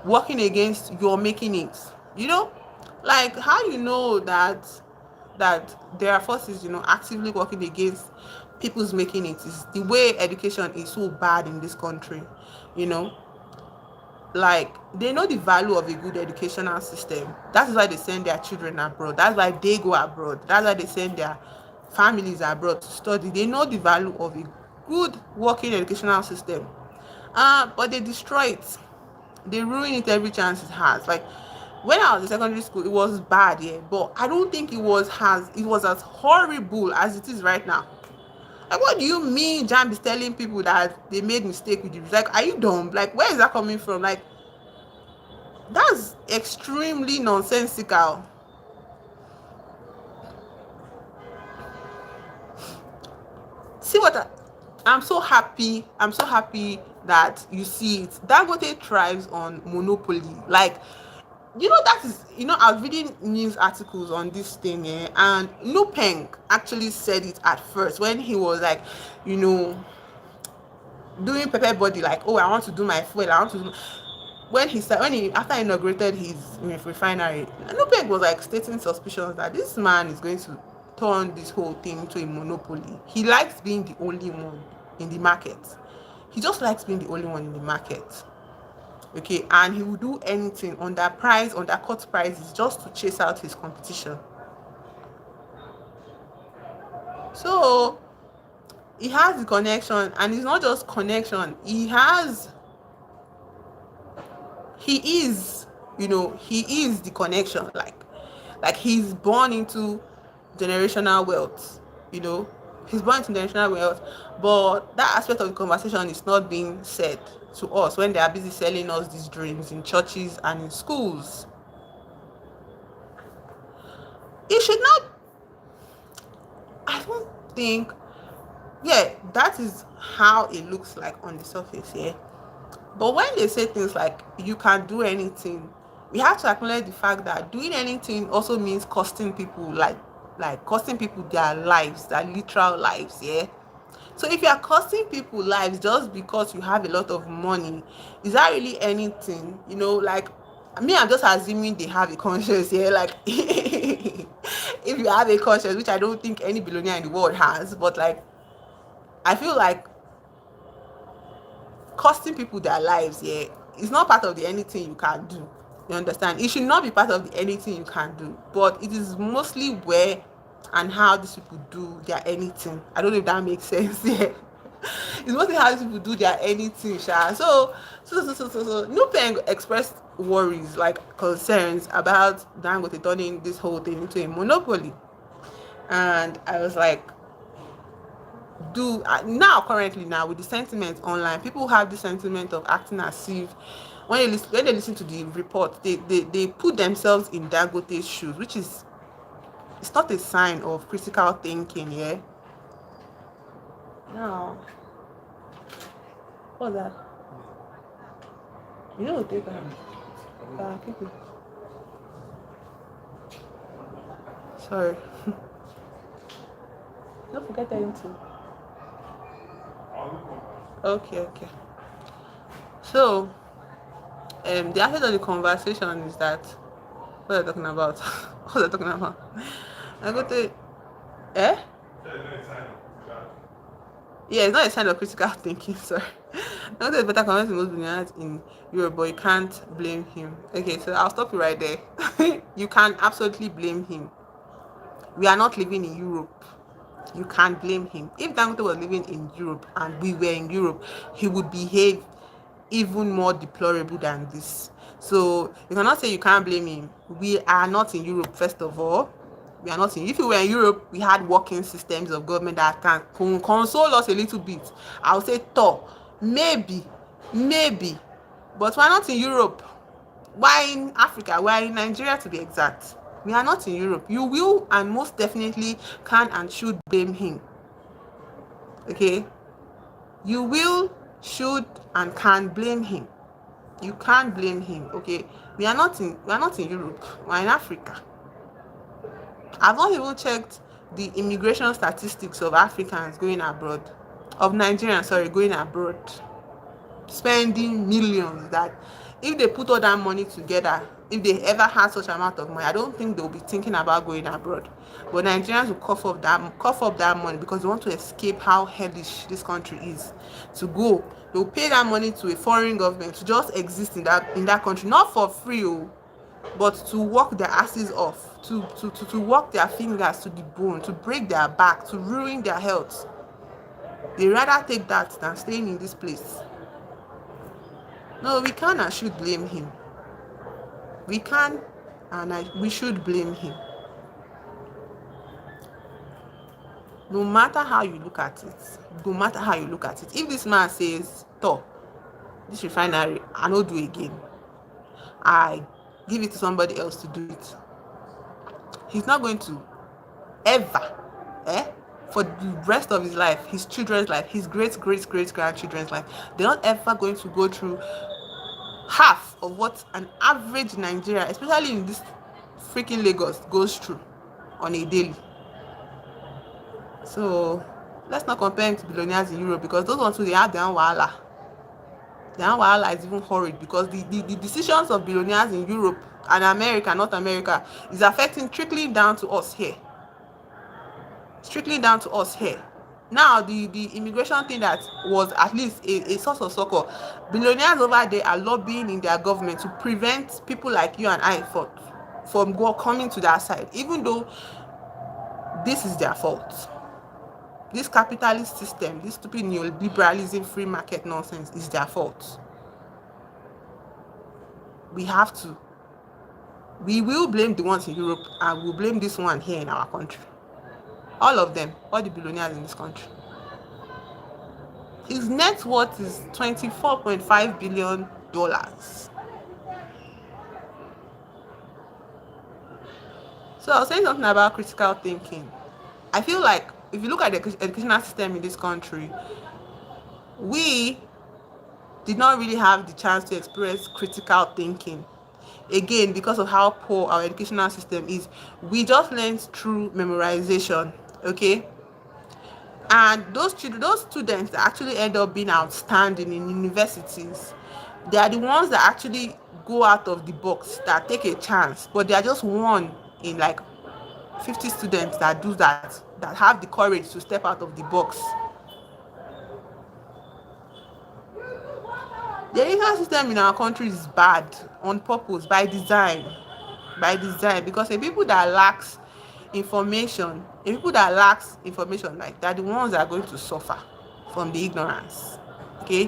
S1: working against your making it. Like, how that there are forces actively working against people's making it is the way education is so bad in this country. you know like, they know the value of a good educational system. That's why they send their children abroad. That's why they go abroad. That's why they send their families abroad to study. They know the value of good working educational system, but they destroy it. They ruin it every chance it has. Like when I was in secondary school, it was bad, yeah, but I don't think it was as horrible as it is right now. Like, what do you mean Jam is telling people that they made mistake with you? Like, are you dumb? Like, where is that coming from? Like, that's extremely nonsensical. See what I'm so happy that you see it. Dangote thrives on monopoly. Like, that is, I was reading news articles on this thing, and Nupeng actually said it at first when he was like, you know doing pepper body, like, oh, I want to do my fuel, I want to do, when he after he inaugurated his refinery, Nupeng was like stating suspicions that this man is going to turn this whole thing into a monopoly. He likes being the only one in the market. He just likes being the only one in the market. Okay, and he will do anything undercut prices just to chase out his competition. So he has the connection, and it's not just connection. He is the connection. Like he's born into generational wealth. You know, he's born into generational wealth, but that aspect of the conversation is not being said to us when they are busy selling us these dreams in churches and in schools. It should not. I don't think. Yeah, that is how it looks like on the surface. Yeah, but when they say things like you can do anything, we have to acknowledge the fact that doing anything also means costing people, like costing people their lives, their literal lives. Yeah. So if you are costing people lives just because you have a lot of money, is that really anything? Like me, I'm just assuming they have a conscience here. Like if you have a conscience, which I don't think any billionaire in the world has, but like I feel like costing people their lives, yeah, is not part of the anything you can do. You understand? It should not be part of the anything you can do, but it is mostly where and how these people do their anything. I don't know if that makes sense. Yeah. It's mostly how these people do their anything, Sha. So Nupeng expressed worries, like concerns about Dangote turning this whole thing into a monopoly. And I was like, now currently now with the sentiment online, people have the sentiment of acting as if when they listen to the report, they put themselves in Dangote's shoes, which is, it's not a sign of critical thinking. Yeah. No. What's that? You know, take that. Keep it. Sorry. Don't forget that into. Okay. So, the aspect of the conversation is that what are they talking about? What are they talking about? I go to eh? Yeah, it's not a sign of critical thinking. Sorry. I go to a better comment most billionaires in Europe, but you can't blame him. Okay, so I'll stop you right there. You can absolutely blame him. We are not living in Europe. You can't blame him. If Dangote was living in Europe and we were in Europe, he would behave even more deplorable than this. So you cannot say you can't blame him. We are not in Europe, first of all. We are not in. If we were in Europe, we had working systems of government that can console us a little bit. I would say, maybe, but we're not in Europe. Why in Africa? We're in Nigeria, to be exact. We are not in Europe. You will and most definitely can and should blame him. Okay? You will, should, and can blame him. You can't blame him. Okay? We are not in Europe. We're in Africa. I've not even checked the immigration statistics of Africans going abroad. Of Nigerians, sorry, going abroad. Spending millions, that if they put all that money together, if they ever had such amount of money, I don't think they'll be thinking about going abroad. But Nigerians will cough up that money because they want to escape how hellish this country is. To go, they'll pay that money to a foreign government to just exist in that country, not for free, but to work their asses off, to work their fingers to the bone, to break their back, to ruin their health. They rather take that than staying in this place. No, we can and should blame him. We can and we should blame him. No matter how you look at it, no matter how you look at it, if this man says, "Toh, this refinery, I no do again, I give it to somebody else to do it," he's not going to ever, for the rest of his life, his children's life, his great grandchildren's life, they're not ever going to go through half of what an average Nigerian, especially in this freaking Lagos, goes through on a daily. So let's not compare him to billionaires in Europe, because those ones too, they have their own wahala. Their own wahala is even horrid, because the decisions of billionaires in Europe and America, North America, is affecting trickling down to us here. Strictly down to us here. Now the immigration thing that was at least a source of succor, billionaires over there are lobbying in their government to prevent people like you and I from coming to their side, even though this is their fault. This capitalist system, this stupid neoliberalism, free market nonsense is their fault. We will blame the ones in Europe, and we'll blame this one here in our country. All of them, all the billionaires in this country. His net worth is $24.5 billion. So I was saying something about critical thinking. I feel like if you look at the educational system in this country, we did not really have the chance to experience critical thinking. Again, because of how poor our educational system is, we just learned through memorization, okay? And those students that actually end up being outstanding in universities, they are the ones that actually go out of the box, that take a chance, but they are just one in like 50 students that do that have the courage to step out of the box. The education system in our country is bad on purpose, by design, because the people that lacks information, like, they're the ones that are going to suffer from the ignorance, okay?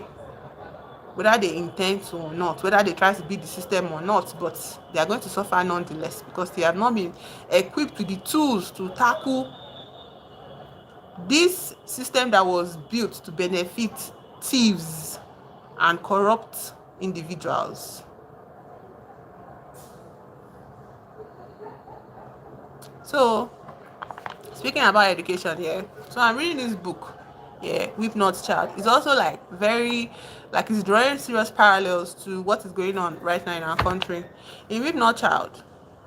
S1: Whether they intend to or not, whether they try to beat the system or not, but they are going to suffer nonetheless, because they have not been equipped with the tools to tackle this system that was built to benefit thieves and corrupt individuals. So speaking about education, so I'm reading this book, Weep Not Child. It's also like very, like, it's drawing serious parallels to what is going on right now in our country. In Weep Not Child,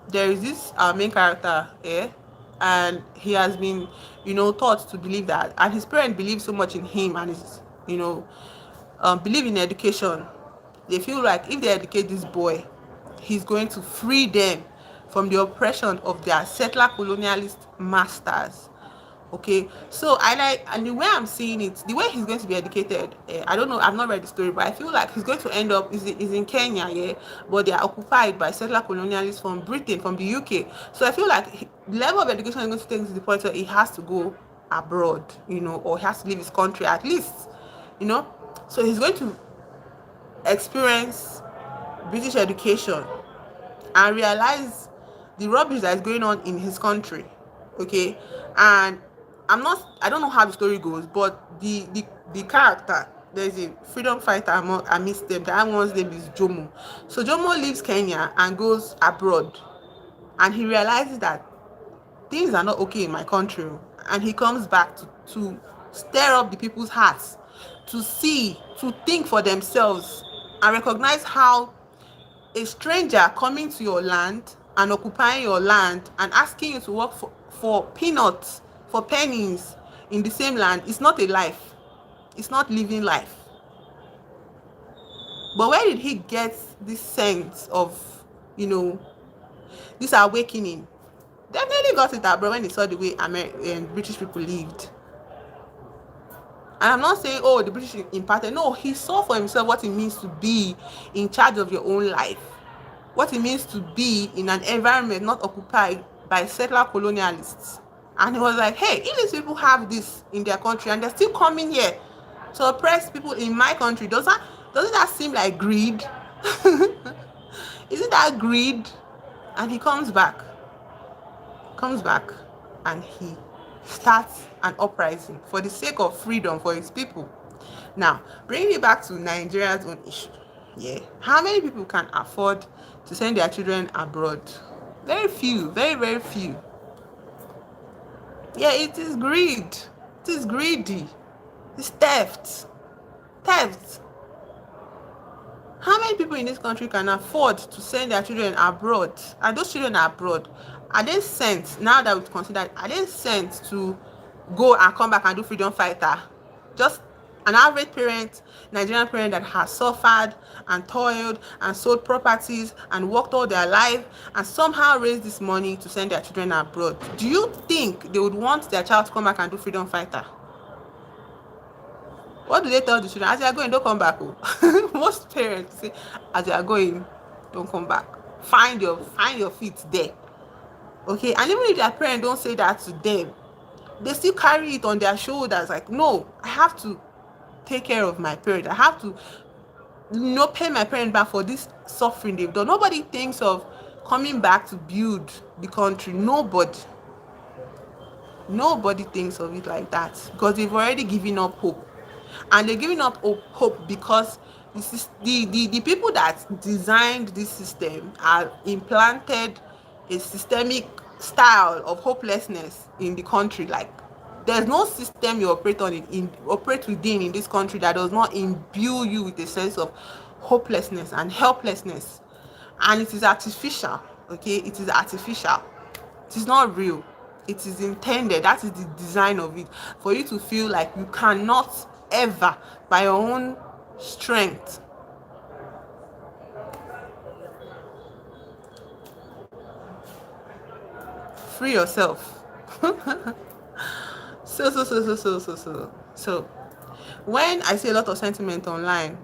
S1: there is this main character, and he has been, taught to believe that, and his parents believe so much in him, and his, believe in education. They feel like if they educate this boy, he's going to free them from the oppression of their settler colonialist masters. Okay, so and the way I'm seeing it, the way he's going to be educated, I don't know, I've not read the story, but I feel like he's going to end up is in Kenya, but they are occupied by settler colonialists from Britain, from the UK. So I feel like the level of education is going to take to the point where he has to go abroad, or he has to leave his country at least, so he's going to experience British education and realize the rubbish that is going on in his country, okay? And I don't know how the story goes, but the character, there's a freedom fighter amidst them. That one's name is Jomo. So Jomo leaves Kenya and goes abroad, and he realizes that things are not okay in my country, and he comes back to stir up the people's hearts, to think for themselves, and recognize how a stranger coming to your land and occupying your land and asking you to work for peanuts, for pennies in the same land, is not a life. It's not living life. But where did he get this sense of, this awakening? Definitely got it abroad when he saw the way British people lived. And I'm not saying, the British imparted. No, he saw for himself what it means to be in charge of your own life. What it means to be in an environment not occupied by settler colonialists And he was like, hey, if these people have this in their country and they're still coming here to oppress people in my country, doesn't that seem like greed? Isn't that greed? And he comes back and he starts an uprising for the sake of freedom for his people. Now, bringing it back to Nigeria's own issue. Yeah. How many people can afford to send their children abroad? Very few, very, very few. Yeah, it is greed. It is greedy. It's theft. Theft. How many people in this country can afford to send their children abroad? And those children abroad, are they sent, now that we consider, are they sent to go and come back and do freedom fighter? Just an average parent, Nigerian parent that has suffered and toiled and sold properties and worked all their life and somehow raised this money to send their children abroad. Do you think they would want their child to come back and do freedom fighter? What do they tell the children? As you are going, don't come back. Oh. Most parents say, as you are going, don't come back. Find your feet there. Okay, and even if their parents don't say that to them, they still carry it on their shoulders. Like, no, I have to take care of my parents. I have to, pay my parents back for this suffering they've done. Nobody thinks of coming back to build the country. Nobody thinks of it like that because they've already given up hope. And they're giving up hope because the people that designed this system are implanted a systemic style of hopelessness in the country. Like, there's no system you operate on operate within in this country that does not imbue you with a sense of hopelessness and helplessness. And it is artificial. Okay, it is artificial. It is not real. It is intended, that is the design of it, for you to feel like you cannot ever, by your own strength, free yourself. So when I see a lot of sentiment online,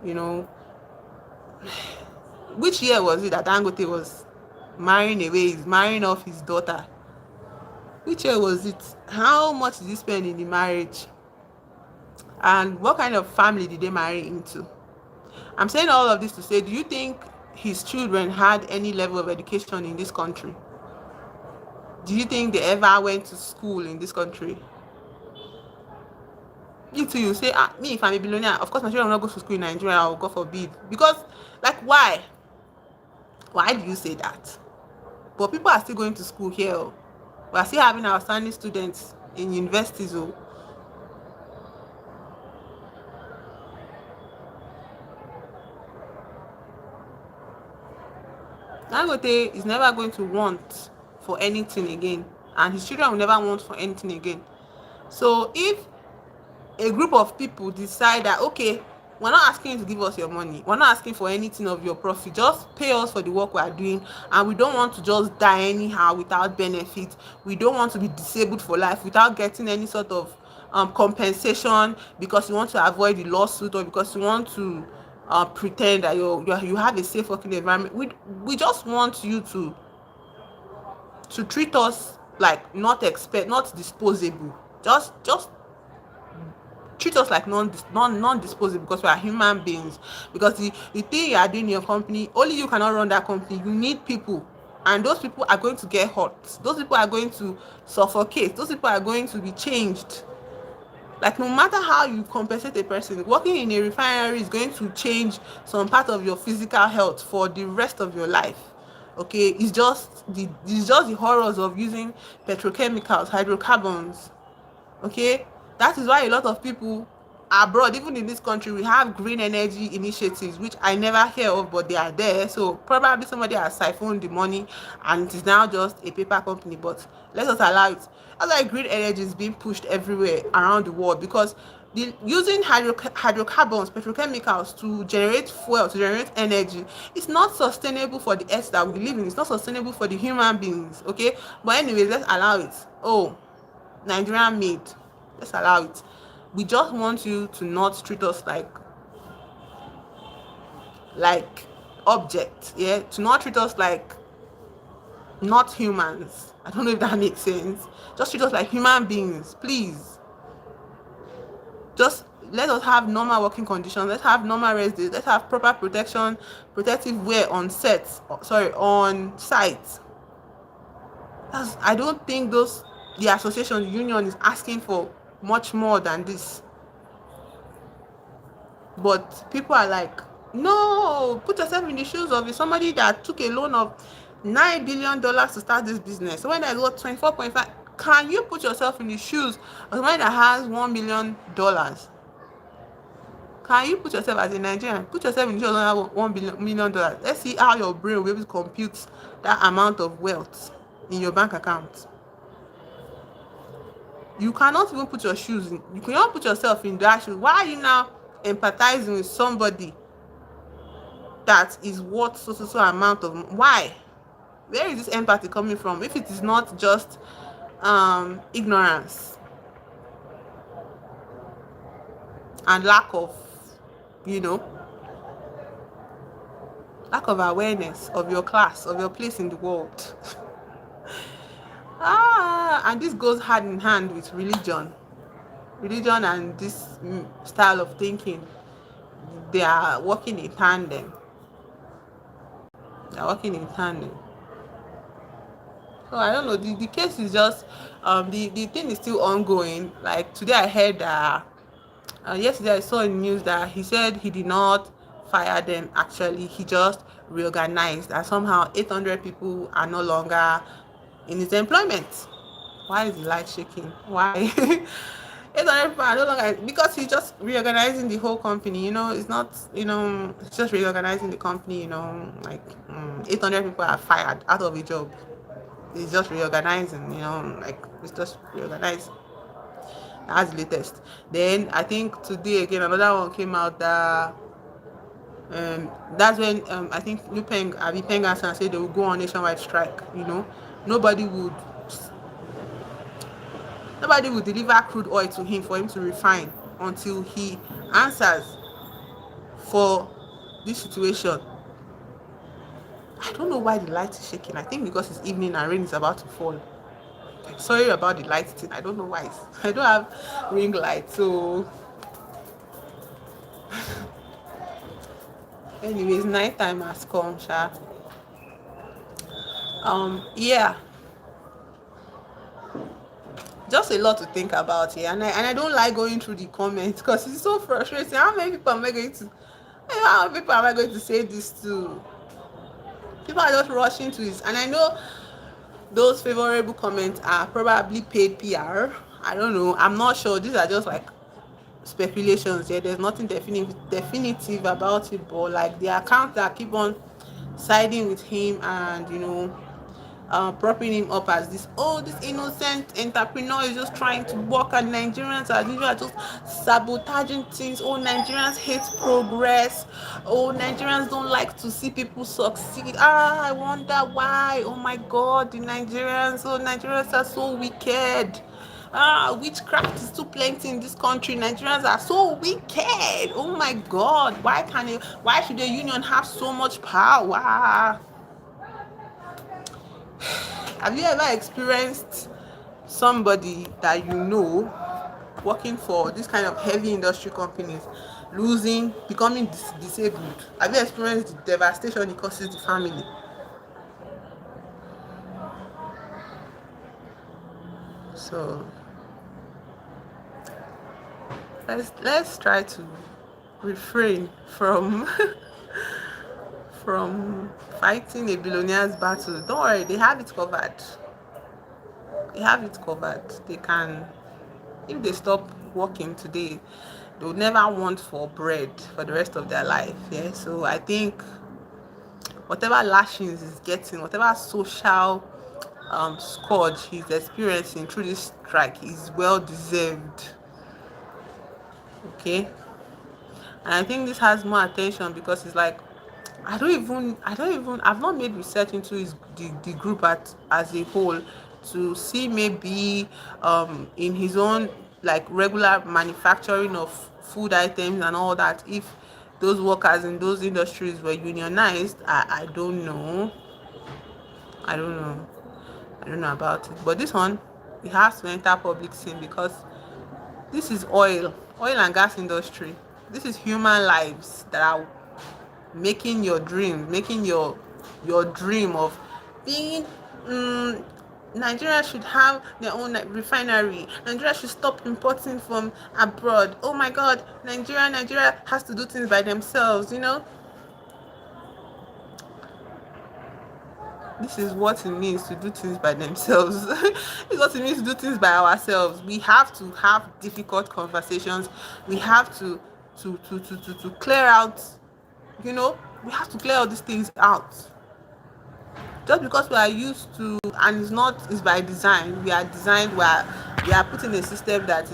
S1: which year was it that Dangote was marrying away, he's marrying off his daughter? Which year was it? How much did he spend in the marriage? And what kind of family did they marry into? I'm saying all of this to say, do you think his children had any level of education in this country? Do you think they ever went to school in this country? You too, you say, me, if I'm a billionaire, of course my children will not go to school in Nigeria, or God forbid. Because, like, why? Why do you say that? But people are still going to school here. Oh. We are still having outstanding students in universities. Oh. Dangote is never going to want for anything again, and his children will never want for anything again. So if a group of people decide that, okay, we're not asking you to give us your money, we're not asking for anything of your profit, just pay us for the work we are doing, and we don't want to just die anyhow without benefit, we don't want to be disabled for life without getting any sort of compensation, because you want to avoid the lawsuit, or because you want to pretend that you have a safe working environment. We just want you to treat us like not disposable. Just treat us like non-disposable, because we are human beings. Because the thing you are doing in your company, only you cannot run that company. You need people, and those people are going to get hurt. Those people are going to suffocate. Those people are going to be changed. Like, no matter how you compensate a person, working in a refinery is going to change some part of your physical health for the rest of your life. Okay, it's just the horrors of using petrochemicals, hydrocarbons. Okay, that is why a lot of people abroad, even in this country, we have green energy initiatives which I never hear of, but they are there. So probably somebody has siphoned the money and it is now just a paper company, but let us allow it. That's why green energy is being pushed everywhere around the world, because using hydrocarbons, petrochemicals to generate fuel, to generate energy, it's not sustainable for the earth that we live in. It's not sustainable for the human beings. Okay, but anyways, let's allow it. Oh, Nigerian made, let's allow it. We just want you to not treat us like objects. Yeah, to not treat us like not humans. I don't know if that makes sense. Just treat us like human beings, please. Just let us have normal working conditions. Let's have normal rest days. Let's have proper protection, protective wear on sets. Sorry, on site. I don't think the association, the union is asking for much more than this. But people are like, no, put yourself in the shoes of somebody that took a loan of $9 billion to start this business. So when I got 24.5, can you put yourself in the shoes of somebody that has $1 million? Can you put yourself as a Nigerian? Put yourself in the shoes of $1 million. Let's see how your brain will be able to compute that amount of wealth in your bank account. You cannot even put your shoes in. You cannot put yourself in that shoes. Why are you now empathizing with somebody that is worth so amount of? Why? Where is this empathy coming from if it is not just ignorance and you know lack of awareness of your class, of your place in the world? And this goes hand in hand with religion and this style of thinking. They are working in tandem. So I don't know. The case is just the thing is still ongoing. Like today I heard yesterday I saw in news that he said he did not fire them. Actually, he just reorganized, and somehow 800 people are no longer in his employment. Why is the light shaking? Why? 800 people are no longer, because he's just reorganizing the whole company. It's not, it's just reorganizing the company. 800 people are fired out of a job. It's just reorganizing. Like it's just reorganized. That's the latest. Then I think today again another one came out that that's when I think Lupeng Abi Pengasan said they will go on nationwide strike. Nobody would nobody would deliver crude oil to him for him to refine until he answers for this situation. I don't know why the light is shaking. I think because it's evening and rain is about to fall. Sorry about the light thing. I don't know why. I don't have ring light, so anyways, night time has come, sha. Yeah, just a lot to think about here, and I don't like going through the comments because it's so frustrating. How many people am I going to? How many people am I going to say this to? People are just rushing to this, and I know those favorable comments are probably paid PR. I don't know. I'm not sure. These are just like speculations. Yeah, there's nothing definitive about it, but like the accounts that keep on siding with him and propping him up as this innocent entrepreneur is just trying to work, and Nigerians as usual are just sabotaging things. Nigerians hate progress. Nigerians don't like to see people succeed. I wonder why. Oh my god, Nigerians are so wicked. Witchcraft is too plenty in this country. Nigerians are so wicked. Oh my god, why should the union have so much power? Have you ever experienced somebody that working for this kind of heavy industry companies becoming disabled? Have you experienced the devastation it causes the family? So let's try to refrain from from fighting a billionaire's battle. Don't worry, they have it covered. They can, if they stop working today, they would never want for bread for the rest of their life. Yeah, so I think whatever lashings he's getting, whatever social scourge he's experiencing through this strike is well deserved. Okay, and I think this has more attention because it's like I've not made research into the group as a whole to see maybe in his own like regular manufacturing of food items and all that, if those workers in those industries were unionized. I don't know. I don't know. I don't know about it. But this one, it has to enter public scene because this is oil and gas industry. This is human lives that are making your dream, making your dream of being. Um, Nigeria should have their own refinery. Nigeria should stop importing from abroad. Oh my God, Nigeria has to do things by themselves. This is what it means to do things by themselves. This is what it means to do things by ourselves. We have to have difficult conversations. We have to clear out, we have to clear all these things out. Just because we are used to, and it's by design. We are put in a system that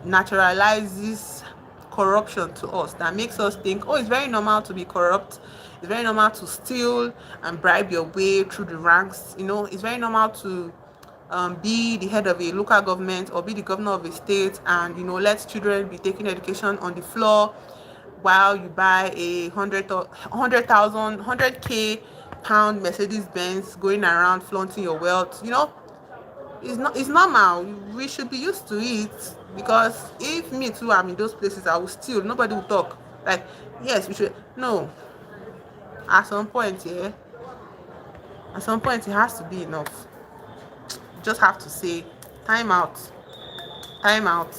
S1: naturalizes corruption to us, that makes us think, oh, it's very normal to be corrupt, it's very normal to steal and bribe your way through the ranks. It's very normal to be the head of a local government or be the governor of a state, and let children be taking education on the floor while you buy a 100k pound Mercedes Benz, going around flaunting your wealth. It's normal. We should be used to it, because if me too I'm in those places, I will steal. Nobody will talk. Like, yes, we should. No, at some point, yeah, at some point it has to be enough. You just have to say, time out, time out.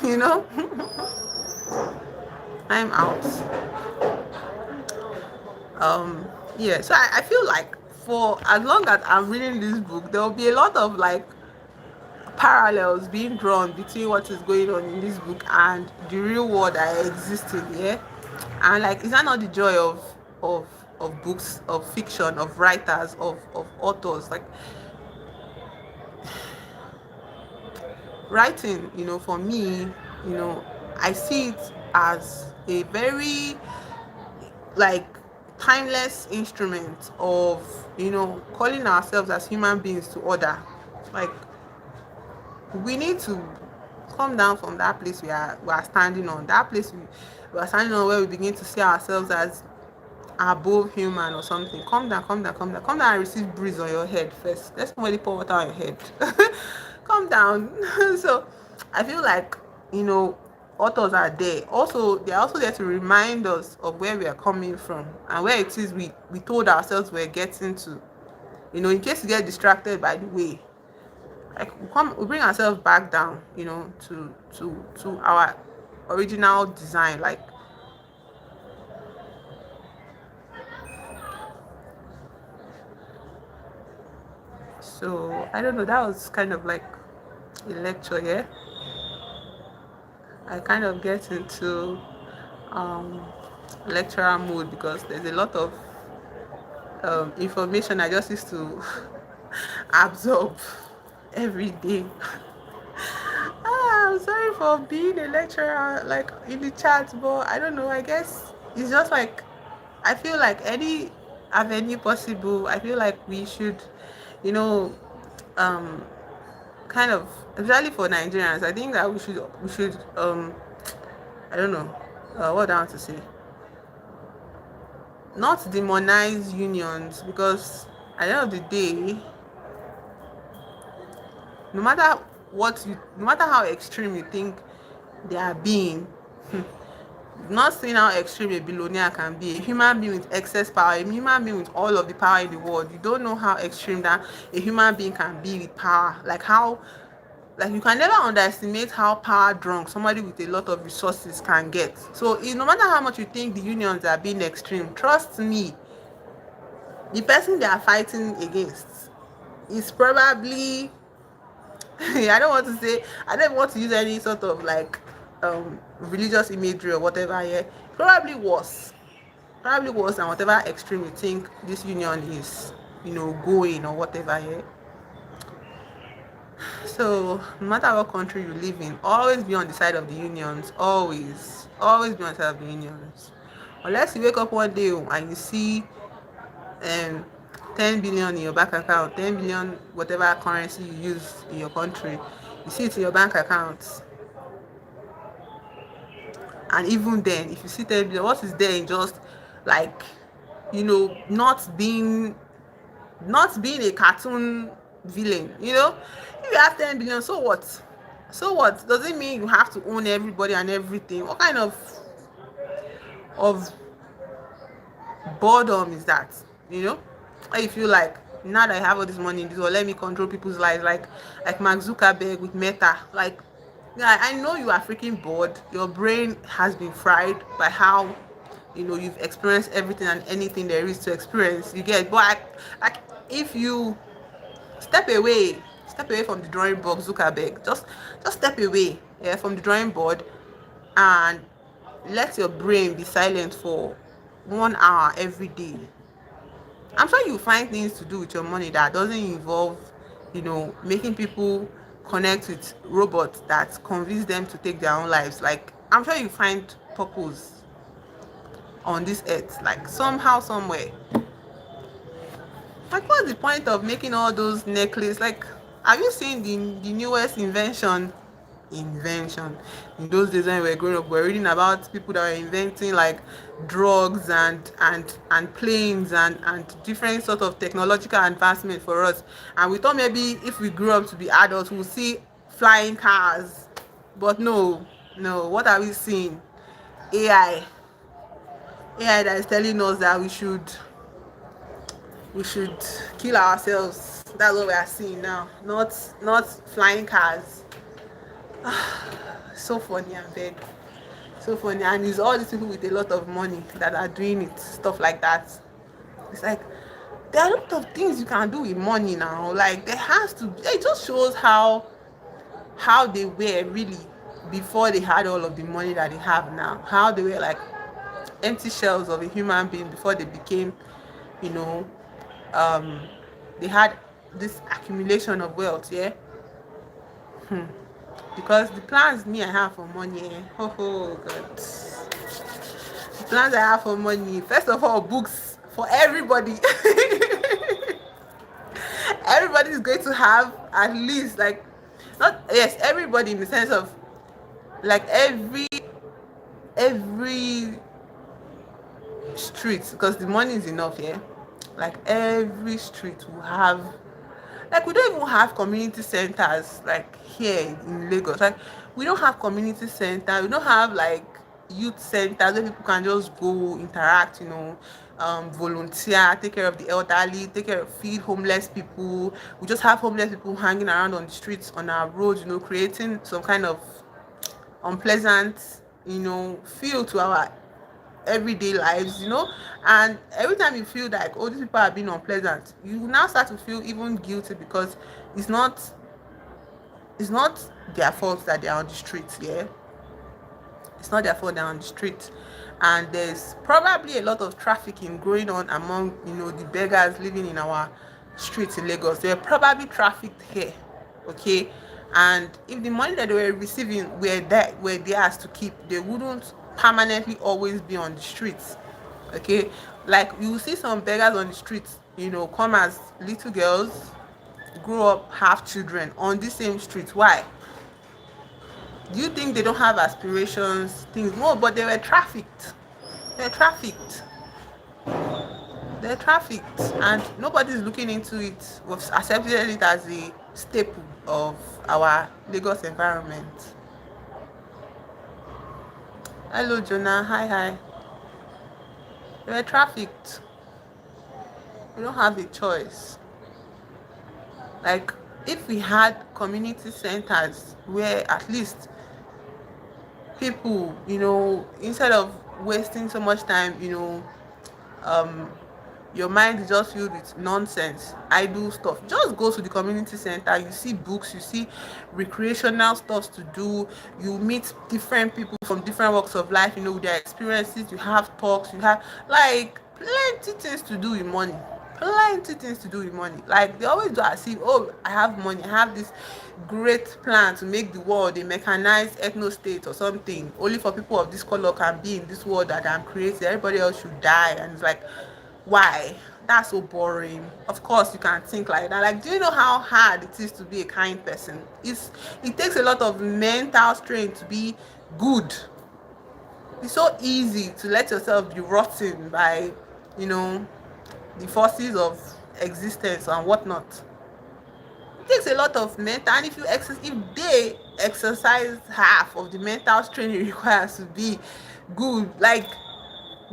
S1: you know time out. Yeah, so I feel like, for as long as I'm reading this book, there will be a lot of like parallels being drawn between what is going on in this book and the real world I exist in. Yeah, and like, is that not the joy of of books, of fiction, of writers, of authors? Like, writing, for me, I see it as a very, like, timeless instrument of, calling ourselves as human beings to order. Like, we need to come down from that place we are standing on, that place we are standing on, where we begin to see ourselves as above human or something. Come down, come down, come down, come down and receive breeze on your head first. Let's somebody pour water on your head. Come down. So I feel like, authors are there. Also, they're also there to remind us of where we are coming from and where it is we told ourselves we're getting to. In case you get distracted by the way. Like, we bring ourselves back down, to our original design. Like, so I don't know, that was kind of like a lecture. Yeah, I kind of get into um lecturer mode because there's a lot of information I just used to absorb every day. I'm sorry for being a lecturer, like, in the chat, but I don't know. I guess it's just like, I feel like any avenue possible. I feel like we should, you know, um, kind of, especially for Nigerians. I think that we should I don't know, what I want to say. Not demonize unions, because at the end of the day, no matter how extreme you think they are being, not seeing how extreme a billionaire can be, a human being with excess power, a human being with all of the power in the world. You don't know how extreme that a human being can be with power. Like, you can never underestimate how power drunk somebody with a lot of resources can get. So, no matter how much you think the unions are being extreme, trust me, the person they are fighting against is probably I don't want to use any sort of like religious imagery or whatever here. Probably worse than whatever extreme you think this union is, going or whatever here. So, no matter what country you live in, always be on the side of the unions. Always be on the side of the unions. Unless you wake up one day and you see um 10 billion in your bank account, 10 billion, whatever currency you use in your country, you see it in your bank account. And even then, if you see 10 billion, what is there in just, like, not being not being a cartoon villain, you know. If you have 10 billion, so what? So what? Does it mean you have to own everybody and everything? What kind of boredom is that? You know, how you feel like, now that I have all this money in this world, let me control people's lives, like Mark Zuckerberg with Meta. Like, yeah, I know you are freaking bored. Your brain has been fried by how, you know, you've experienced everything and anything there is to experience. You get, but like if you step away from the drawing board, Zuckerberg, just step away, yeah, from the drawing board, and let your brain be silent for 1 hour every day. I'm sure you find things to do with your money that doesn't involve, you know, making people connect with robots that convince them to take their own lives. Like, I'm sure you find purpose on this earth, like somehow, somewhere. Like, what's the point of making all those necklaces? Like, have you seen the newest invention? In those days when we were growing up, we were reading about people that were inventing like drugs and planes and different sort of technological advancement for us. And we thought maybe if we grew up to be adults, we'll see flying cars. But no, no. What are we seeing? AI. AI that is telling us that we should kill ourselves. That's what we are seeing now. Not flying cars. So funny, I beg. So funny. And it's all these people with a lot of money that are doing it, stuff like that. It's like there are a lot of things you can do with money now. Like, there has to be, it just shows how they were really before they had all of the money that they have now. How they were like empty shells of a human being before they became, you know, um they had this accumulation of wealth. Yeah. Because the plans me I have for money, oh god, the plans I have for money, first of all, books for everybody. Everybody is going to have at least, like, not, yes, everybody in the sense of like every street, because the money is enough. Yeah, like every street will have, like, we don't even have community centers like here in Lagos. Like, we don't have community centers, we don't have like youth centers where people can just go interact, you know, volunteer, take care of the elderly, take care of, feed homeless people. We just have homeless people hanging around on the streets, on our roads, you know, creating some kind of unpleasant, you know, feel to our everyday lives, you know. And every time you feel like, oh, these people are being unpleasant, you now start to feel even guilty, because it's not it's not their fault that they are on the streets. Yeah, it's not their fault they're on the street. And there's probably a lot of trafficking going on among, you know, the beggars living in our streets in Lagos. They're probably trafficked here. Okay. And if the money that they were receiving were theirs to keep, they wouldn't permanently always be on the streets. Okay. Like, you will see some beggars on the streets, you know, come as little girls, grow up, have children on the same street. Why? Do you think they don't have aspirations, things? No, but they were trafficked. They're trafficked. They're trafficked, and nobody's looking into it. We've accepted it as a staple of our Lagos environment. Hello, Jonah. Hi, hi. They were trafficked. We don't have a choice. Like, if we had community centers where at least people, you know, instead of wasting so much time, you know, um your mind is just filled with nonsense, idle stuff, just go to the community center. You see books, you see recreational stuff to do, you meet different people from different walks of life, you know, with their experiences. You have talks, you have like plenty things to do with money. Plenty things to do with money. Like, they always do as if, oh, I have money, I have this great plan to make the world a mechanized ethno state or something. Only for people of this color can be in this world that I'm creating. Everybody else should die. And it's like, why? That's so boring. Of course you can think like that. Like, do you know how hard it is to be a kind person? It takes a lot of mental strength to be good. It's so easy to let yourself be rotten by, you know, the forces of existence and whatnot. It takes a lot of mental, and if they exercise half of the mental strain it requires to be good, like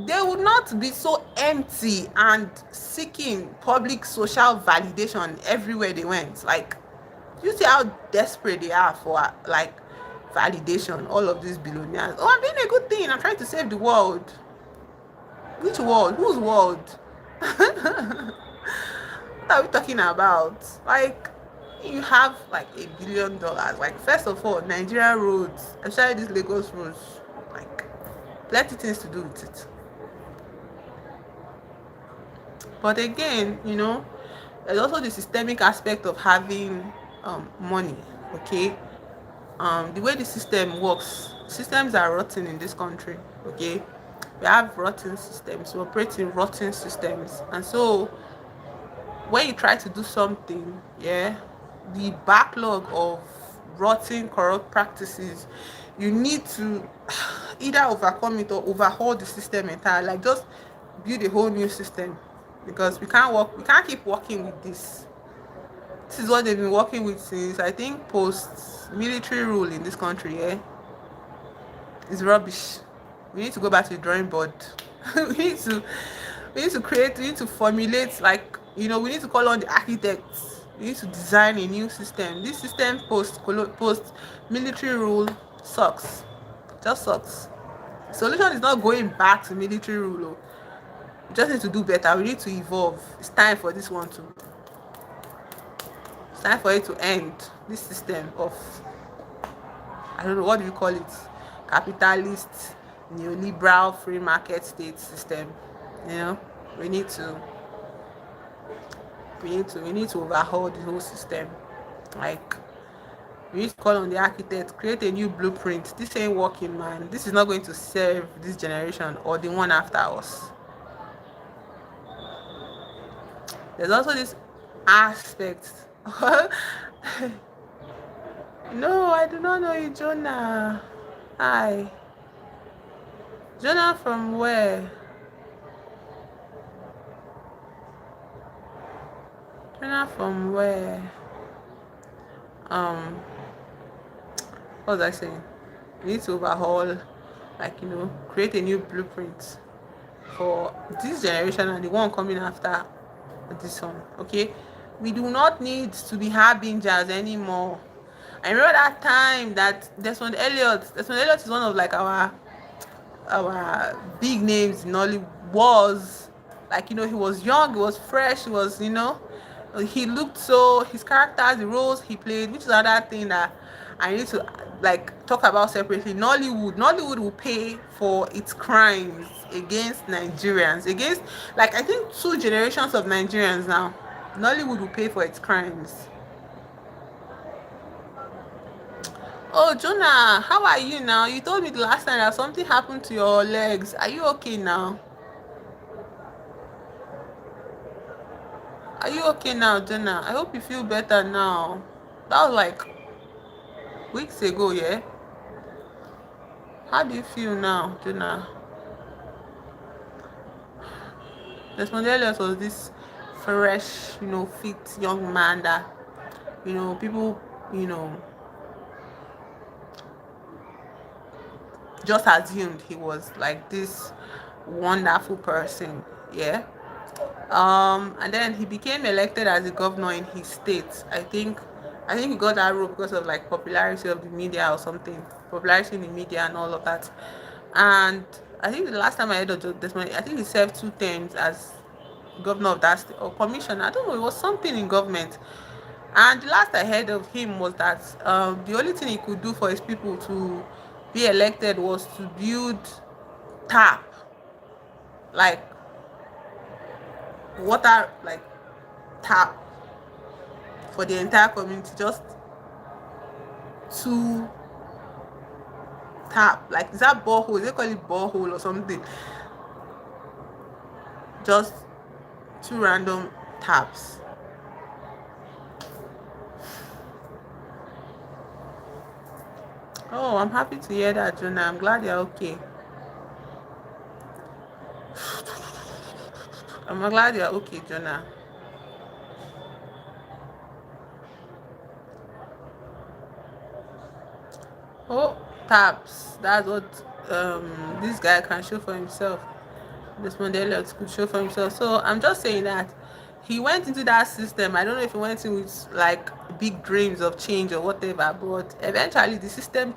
S1: they would not be so empty and seeking public social validation everywhere they went. Like, you see how desperate they are for like validation. All of these billionaires, oh, I'm doing a good thing, I'm trying to save the world. Which world? Whose world? What are we talking about? Like, you have like $1 billion. Like, first of all, Nigerian roads, especially these Lagos roads, like, plenty things to do with it. But again, there's also the systemic aspect of having money. Okay, the way the system works, systems are rotten in this country. Okay, we have rotten systems, we operate in rotten systems, and so when you try to do something, yeah, the backlog of rotten corrupt practices, you need to either overcome it or overhaul the system entirely, like just build a whole new system, because we can't keep working with this is what they've been working with since, I think, post military rule in this country. Yeah, it's rubbish. We need to go back to the drawing board. we need to we need to formulate, like, we need to call on the architects. We need to design a new system. This system post military rule sucks. Just sucks. Solution is not going back to military rule. Oh. We just need to do better. We need to evolve. It's time for this one to It's time for it to end. This system of, I don't know, what do you call it, capitalist, neoliberal, free market state system. You know, we need to we need to overhaul the whole system. Like, we need to call on the architect, create a new blueprint. This ain't working, man. This is not going to serve this generation or the one after us. There's also this aspect. No, I do not know you, Jonah. Hi. Jonah from where? Jonah from where? What was I saying? We need to overhaul, like, create a new blueprint for this generation and the one coming after this one. Okay? We do not need to be harbingers anymore. I remember that time that Desmond Elliot is one of, like, our big names in Hollywood. Was like, he was young, he was fresh, he was, he looked, so his characters, the roles he played, which is another thing that I need to, like, talk about separately. Nollywood will pay for its crimes against Nigerians, against, like, I think 2 generations of Nigerians now. Nollywood will pay for its crimes. Oh, Jonah, how are you now? You told me the last time that something happened to your legs. Are you okay now? Are you okay now, Jonah? I hope you feel better now. That was like weeks ago, yeah? How do you feel now, Jonah? Desmond Elliot was this fresh, fit young man that, people, just assumed he was like this wonderful person, yeah. And then he became elected as a governor in his state. I think he got that role because of, like, popularity of the media or something, popularity in the media and all of that. And I think the last time I heard of Desmond, I think he served 2 terms as governor of that state, or commissioner. I don't know. It was something in government. And the last I heard of him was that the only thing he could do for his people to be elected was to build tap, like water, like tap for the entire community, just 2 tap, like, is that borehole? They call it borehole or something. Just 2 random taps. Oh, I'm happy to hear that, Jonah. I'm glad you're okay. I'm glad you're okay, Jonah. Oh, taps. That's what this guy can show for himself. This Mandela could show for himself. So I'm just saying that he went into that system. I don't know if he went in with like big dreams of change or whatever, but eventually the system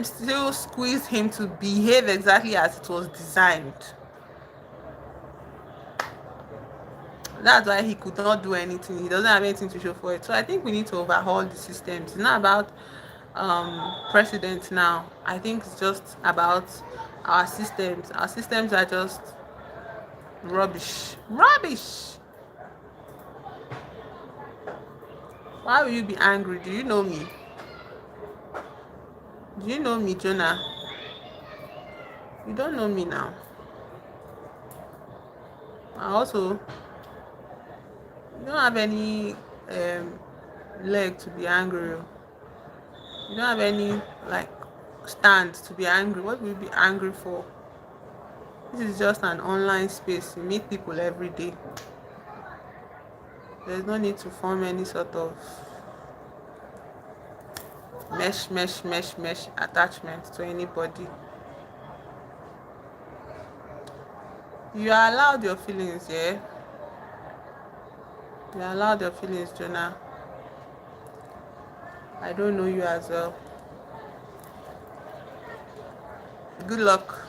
S1: still squeezed him to behave exactly as it was designed. That's why he could not do anything. He doesn't have anything to show for it. So I think we need to overhaul the systems. It's not about president now. I think it's just about our systems. Our systems are just rubbish. Rubbish. Why will you be angry? Do you know me? Do you know me, Jonah? You don't know me now. And also, you don't have any um, leg to be angry. You don't have any like stand to be angry. What will you be angry for? This is just an online space. You meet people every day. There's no need to form any sort of mesh attachment to anybody. You are allowed your feelings, yeah? You are allowed your feelings, Jonah. I don't know you as well. Good luck.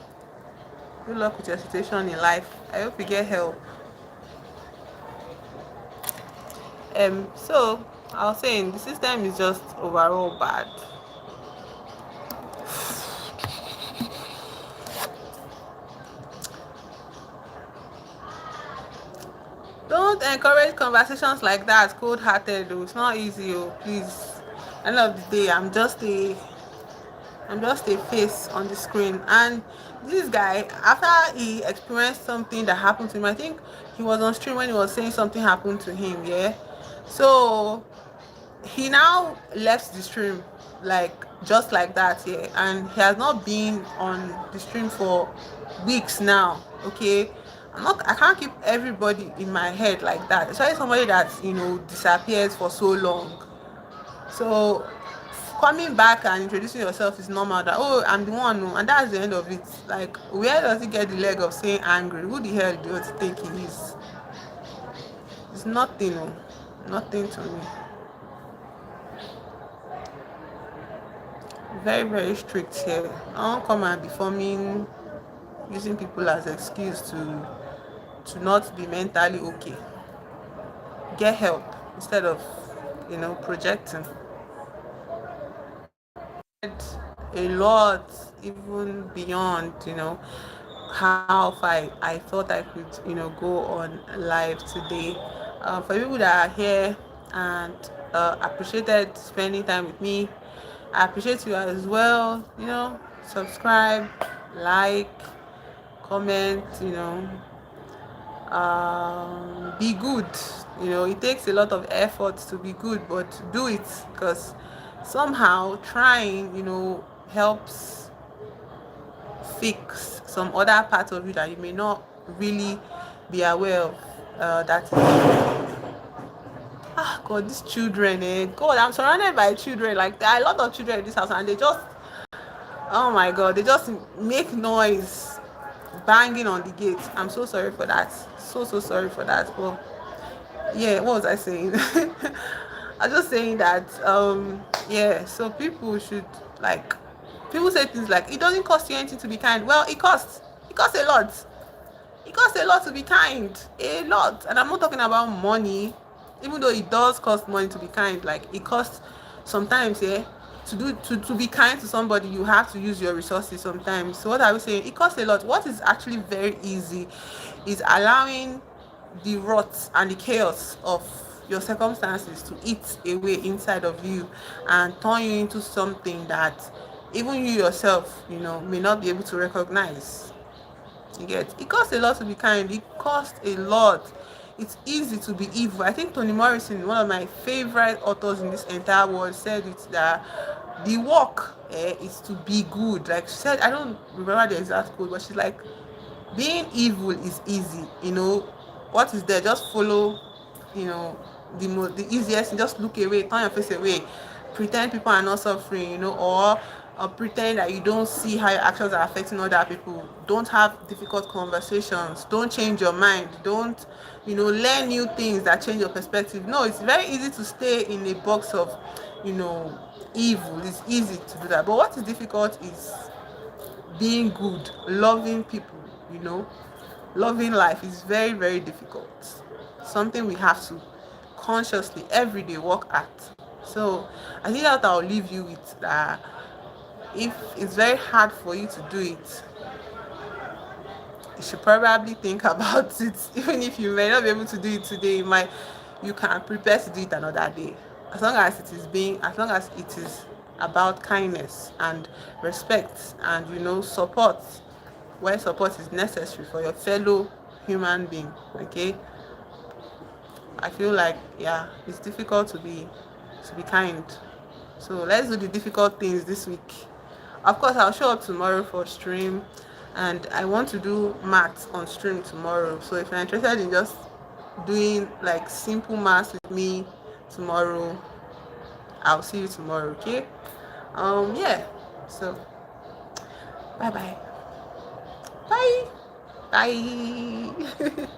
S1: Good luck with your situation in life. I hope you get help. So I was saying the system is just overall bad. Don't encourage conversations like that, cold-hearted. It's not easy, please. End of the day, I'm just a face on the screen. And this guy, after he experienced something that happened to him, I think he was on stream when he was saying something happened to him, yeah. So he now left the stream like just like that, yeah, and he has not been on the stream for weeks now. Okay, I can't keep everybody in my head like that, especially somebody that disappears for so long. So coming back and introducing yourself is normal, that oh, I'm the one, oh, and that's the end of it. Like, where does he get the leg of saying angry? Who the hell do you think he is? It's nothing, oh. Nothing to me. Very, very strict here. I don't come and be forming, using people as excuse to not be mentally okay. Get help instead of projecting. A lot, even beyond how far I thought I could go on live today. For people that are here and appreciated spending time with me, I appreciate you as well. Subscribe, like, comment, be good. It takes a lot of effort to be good, but do it, because somehow trying helps fix some other parts of you that you may not really be aware of. That God, these children, God, I'm surrounded by children. Like, there are a lot of children in this house, and they just, oh my God, they just make noise, banging on the gate. I'm so sorry for that. So sorry for that. But yeah, what was I saying? I was just saying that yeah, so people should, like, people say things like it doesn't cost you anything to be kind. Well, it costs a lot. It costs a lot to be kind, a lot. And I'm not talking about money, even though it does cost money to be kind. Like, it costs sometimes, yeah, to be kind to somebody. You have to use your resources sometimes. So what are we saying? It costs a lot. What is actually very easy is allowing the rot and the chaos of your circumstances to eat away inside of you and turn you into something that even you yourself may not be able to recognize. You get, it costs a lot to be kind. It costs a lot. It's easy to be evil. I think Toni Morrison, one of my favorite authors in this entire world, said it, that the work is to be good. Like she said, I don't remember the exact quote, but she's like, being evil is easy. What is there? Just follow, the easiest, and just look away, turn your face away. pretend people are not suffering, or pretend that you don't see how your actions are affecting other people. Don't have difficult conversations. Don't change your mind. Don't, learn new things that change your perspective. No, it's very easy to stay in a box of, you know, evil. It's easy to do that. But what is difficult is being good, loving people, loving life is very, very difficult. Something we have to consciously every day work at. So I think that I'll leave you with that. If it's very hard for you to do it, you should probably think about it. Even if you may not be able to do it today, you can prepare to do it another day. As long as it is about kindness and respect and support, where support is necessary for your fellow human being. Okay, I feel like, yeah, it's difficult to be kind. So let's do the difficult things this week. Of course, I'll show up tomorrow for stream, and I want to do maths on stream tomorrow. So if you're interested in just doing like simple maths with me tomorrow, I'll see you tomorrow. Okay. Yeah. So bye bye. Bye. Bye.